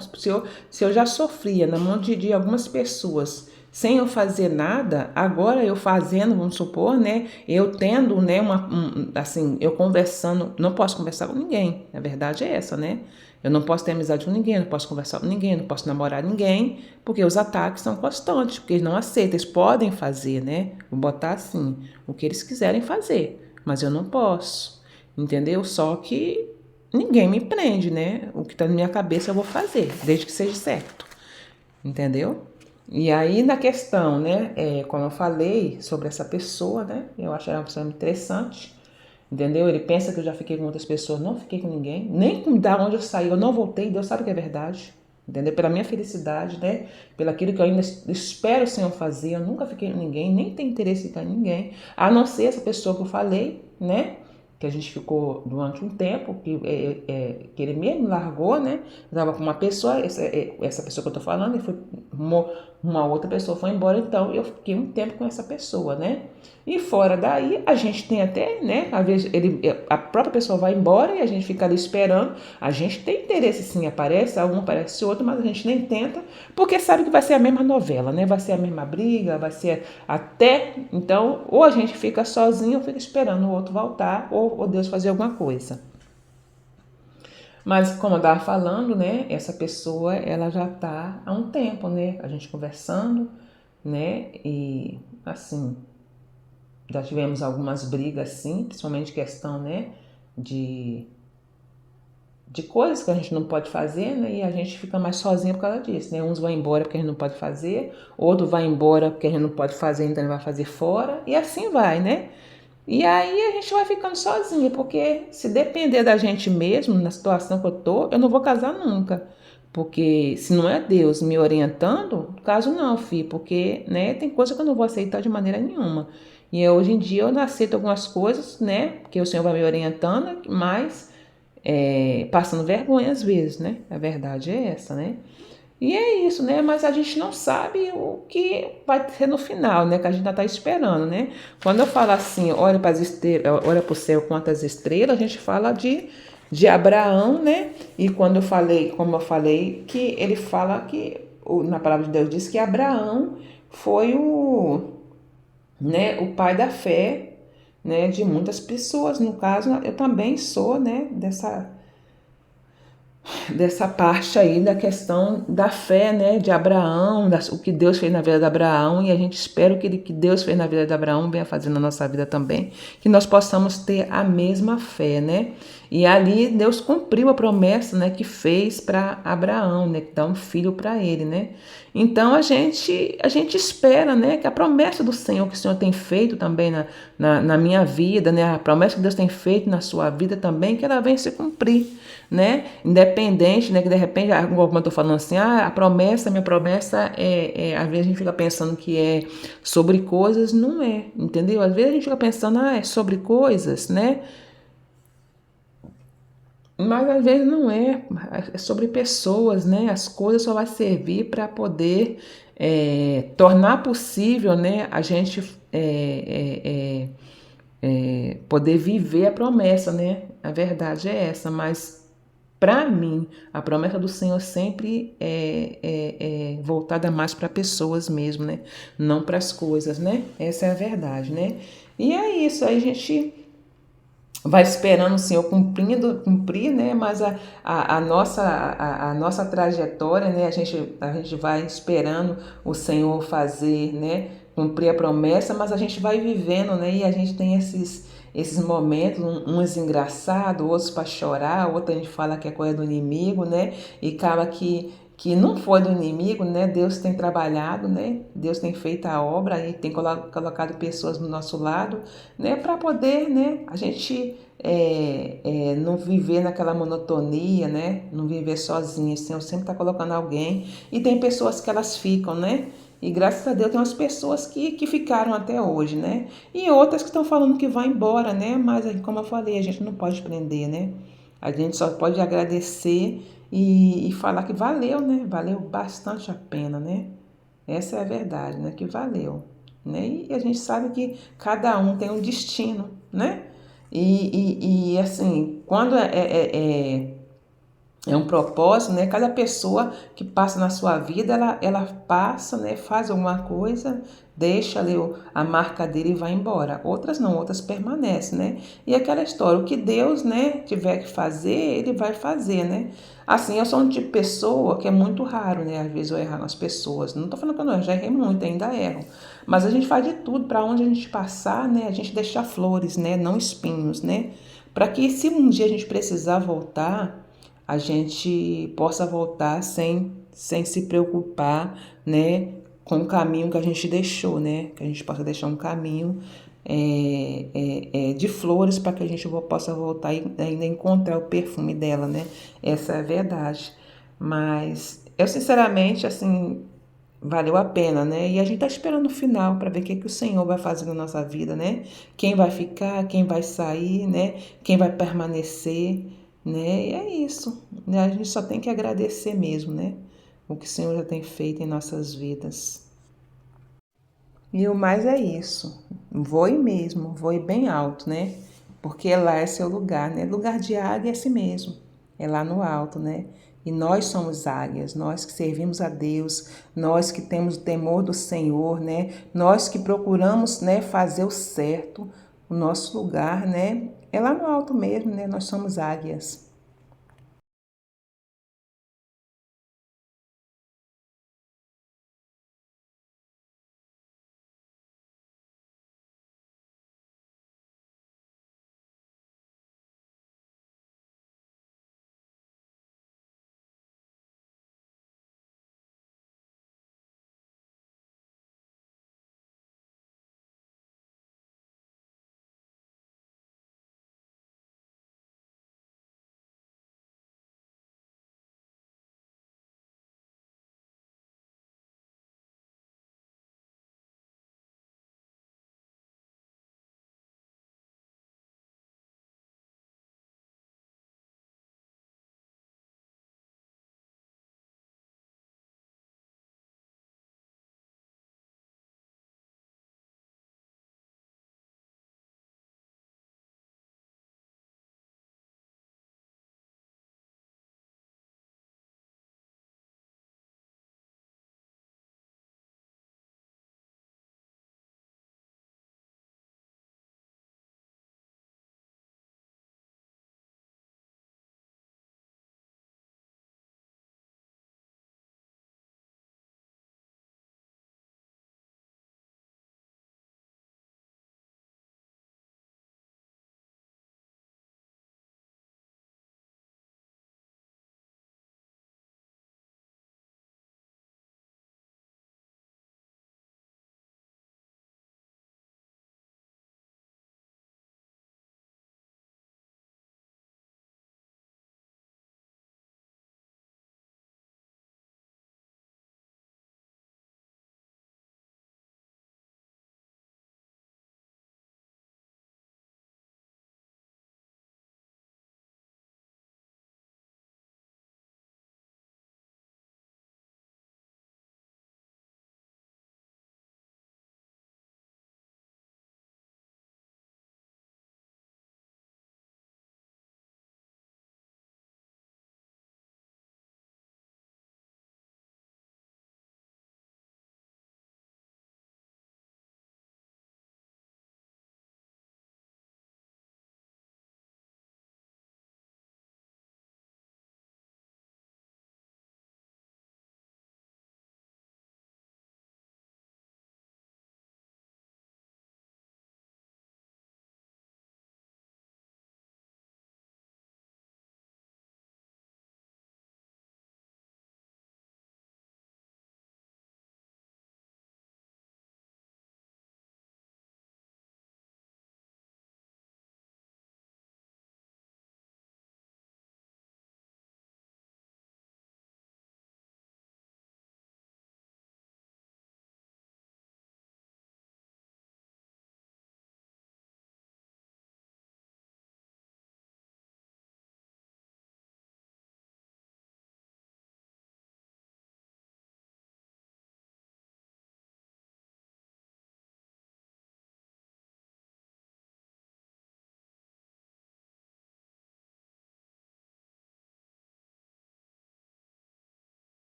se eu já sofria na mão de algumas pessoas sem eu fazer nada, agora eu fazendo, vamos supor, né, eu tendo, né, assim, eu conversando, não posso conversar com ninguém, a verdade é essa, né? Eu não posso ter amizade com ninguém, não posso conversar com ninguém, não posso namorar ninguém, porque os ataques são constantes, porque eles não aceitam, eles podem fazer, né? Vou botar assim, o que eles quiserem fazer, mas eu não posso. Entendeu? Só que ninguém me prende, né? O que tá na minha cabeça eu vou fazer, desde que seja certo. Entendeu? E aí, na questão, né? Como eu falei sobre essa pessoa, né? Eu acho ela uma pessoa interessante. Entendeu? Ele pensa que eu já fiquei com outras pessoas, não fiquei com ninguém. Nem da onde eu saí, eu não voltei. Deus sabe que é verdade. Entendeu? Pela minha felicidade, né? Pelo aquilo que eu ainda espero o Senhor fazer. Eu nunca fiquei com ninguém, nem tenho interesse em ficar com ninguém. A não ser essa pessoa que eu falei, né? Que a gente ficou durante um tempo, que ele mesmo largou, né? Eu estava com uma pessoa, essa pessoa que eu tô falando, e foi uma outra pessoa foi embora, então eu fiquei um tempo com essa pessoa, né? E fora daí, a gente tem até, né? Às vezes a própria pessoa vai embora e a gente fica ali esperando. A gente tem interesse sim, aparece um, aparece outro, mas a gente nem tenta, porque sabe que vai ser a mesma novela, né? Vai ser a mesma briga, vai ser até. Então, ou a gente fica sozinho ou fica esperando o outro voltar, ou Deus fazer alguma coisa. Mas como eu estava falando, né? Essa pessoa, ela já está há um tempo, né? A gente conversando, né? E assim, já tivemos algumas brigas, sim, principalmente questão, né? De de coisas que a gente não pode fazer, né? E a gente fica mais sozinha por causa disso, né? Uns vão embora porque a gente não pode fazer, outro vai embora porque a gente não pode fazer, então ele vai fazer fora, e assim vai, né? E aí a gente vai ficando sozinha, porque se depender da gente mesmo, na situação que eu tô, eu não vou casar nunca. Porque se não é Deus me orientando, caso não, filho, porque, né, tem coisa que eu não vou aceitar de maneira nenhuma. E hoje em dia eu não aceito algumas coisas, né, porque o Senhor vai me orientando, mas passando vergonha às vezes, né? A verdade é essa, né? E é isso, né? Mas a gente não sabe o que vai ser no final, né? Que a gente ainda está esperando, né? Quando eu falo assim, olha para as estrelas, olha para o céu quantas estrelas, a gente fala de Abraão, né? E quando eu falei, como eu falei, que ele fala que na palavra de Deus diz que Abraão foi o pai da fé, né, de muitas pessoas. No caso, eu também sou, né, dessa parte aí da questão da fé, né, de Abraão, o que Deus fez na vida de Abraão, e a gente espera que Deus fez na vida de Abraão venha fazer na nossa vida também, que nós possamos ter a mesma fé, né? E ali Deus cumpriu a promessa, né, que fez para Abraão, né, que dá um filho para ele, né? Então a gente espera, né, que a promessa do Senhor que o Senhor tem feito também na minha vida, né, a promessa que Deus tem feito na sua vida também, que ela venha se cumprir, né? Independente, né? Que de repente, como eu estou falando assim, minha promessa às vezes a gente fica pensando que é sobre coisas, não é, entendeu? Às vezes a gente fica pensando, é sobre coisas, né? Mas às vezes não é sobre pessoas, né? As coisas só vai servir para poder tornar possível, né? A gente poder viver a promessa, né? A verdade é essa, mas para mim, a promessa do Senhor sempre é voltada mais para pessoas mesmo, né? Não para as coisas, né? Essa é a verdade, né? E é isso, aí a gente vai esperando o Senhor cumprir, né? Mas a nossa trajetória, né? A gente vai esperando o Senhor fazer, né? Cumprir a promessa, mas a gente vai vivendo, né? E a gente tem esses momentos, uns engraçados, outros para chorar, outros a gente fala que é coisa do inimigo, né? E acaba que não foi do inimigo, né? Deus tem trabalhado, né? Deus tem feito a obra e tem colocado pessoas do nosso lado, né? Para poder, né? A gente não viver naquela monotonia, né? Não viver sozinha. O Senhor sempre está colocando alguém. E tem pessoas que elas ficam, né? E graças a Deus tem umas pessoas que ficaram até hoje, né? E outras que estão falando que vai embora, né? Mas, como eu falei, a gente não pode prender, né? A gente só pode agradecer e falar que valeu, né? Valeu bastante a pena, né? Essa é a verdade, né? Que valeu, né? E a gente sabe que cada um tem um destino, né? E assim, quando é um propósito, né? Cada pessoa que passa na sua vida, ela passa, né? Faz alguma coisa, deixa ali a marca dele e vai embora. Outras não, outras permanecem, né? E aquela história, o que Deus, né, tiver que fazer, ele vai fazer, né? Assim, eu sou um tipo de pessoa que é muito raro, né? Às vezes eu errar nas pessoas. Não tô falando que eu não, eu já errei muito, ainda erro. Mas a gente faz de tudo para onde a gente passar, né? A gente deixar flores, né? Não espinhos, né? Para que se um dia a gente precisar voltar, a gente possa voltar sem se preocupar, né, com o caminho que a gente deixou, né, que a gente possa deixar um caminho de flores para que a gente possa voltar e ainda encontrar o perfume dela, né, essa é a verdade. Mas eu sinceramente, assim, valeu a pena, né? E a gente tá esperando o final para ver o que o Senhor vai fazer na nossa vida, né? Quem vai ficar, quem vai sair, né? Quem vai permanecer, né? E é isso, né? A gente só tem que agradecer mesmo, né? O que o Senhor já tem feito em nossas vidas. E o mais é isso. Voe mesmo, voe bem alto, né? Porque lá é seu lugar, né? Lugar de águia é assim mesmo. É lá no alto, né? E nós somos águias, nós que servimos a Deus, nós que temos o temor do Senhor, né? Nós que procuramos, né, fazer o certo, o nosso lugar, né? É lá no alto mesmo, né? Nós somos águias.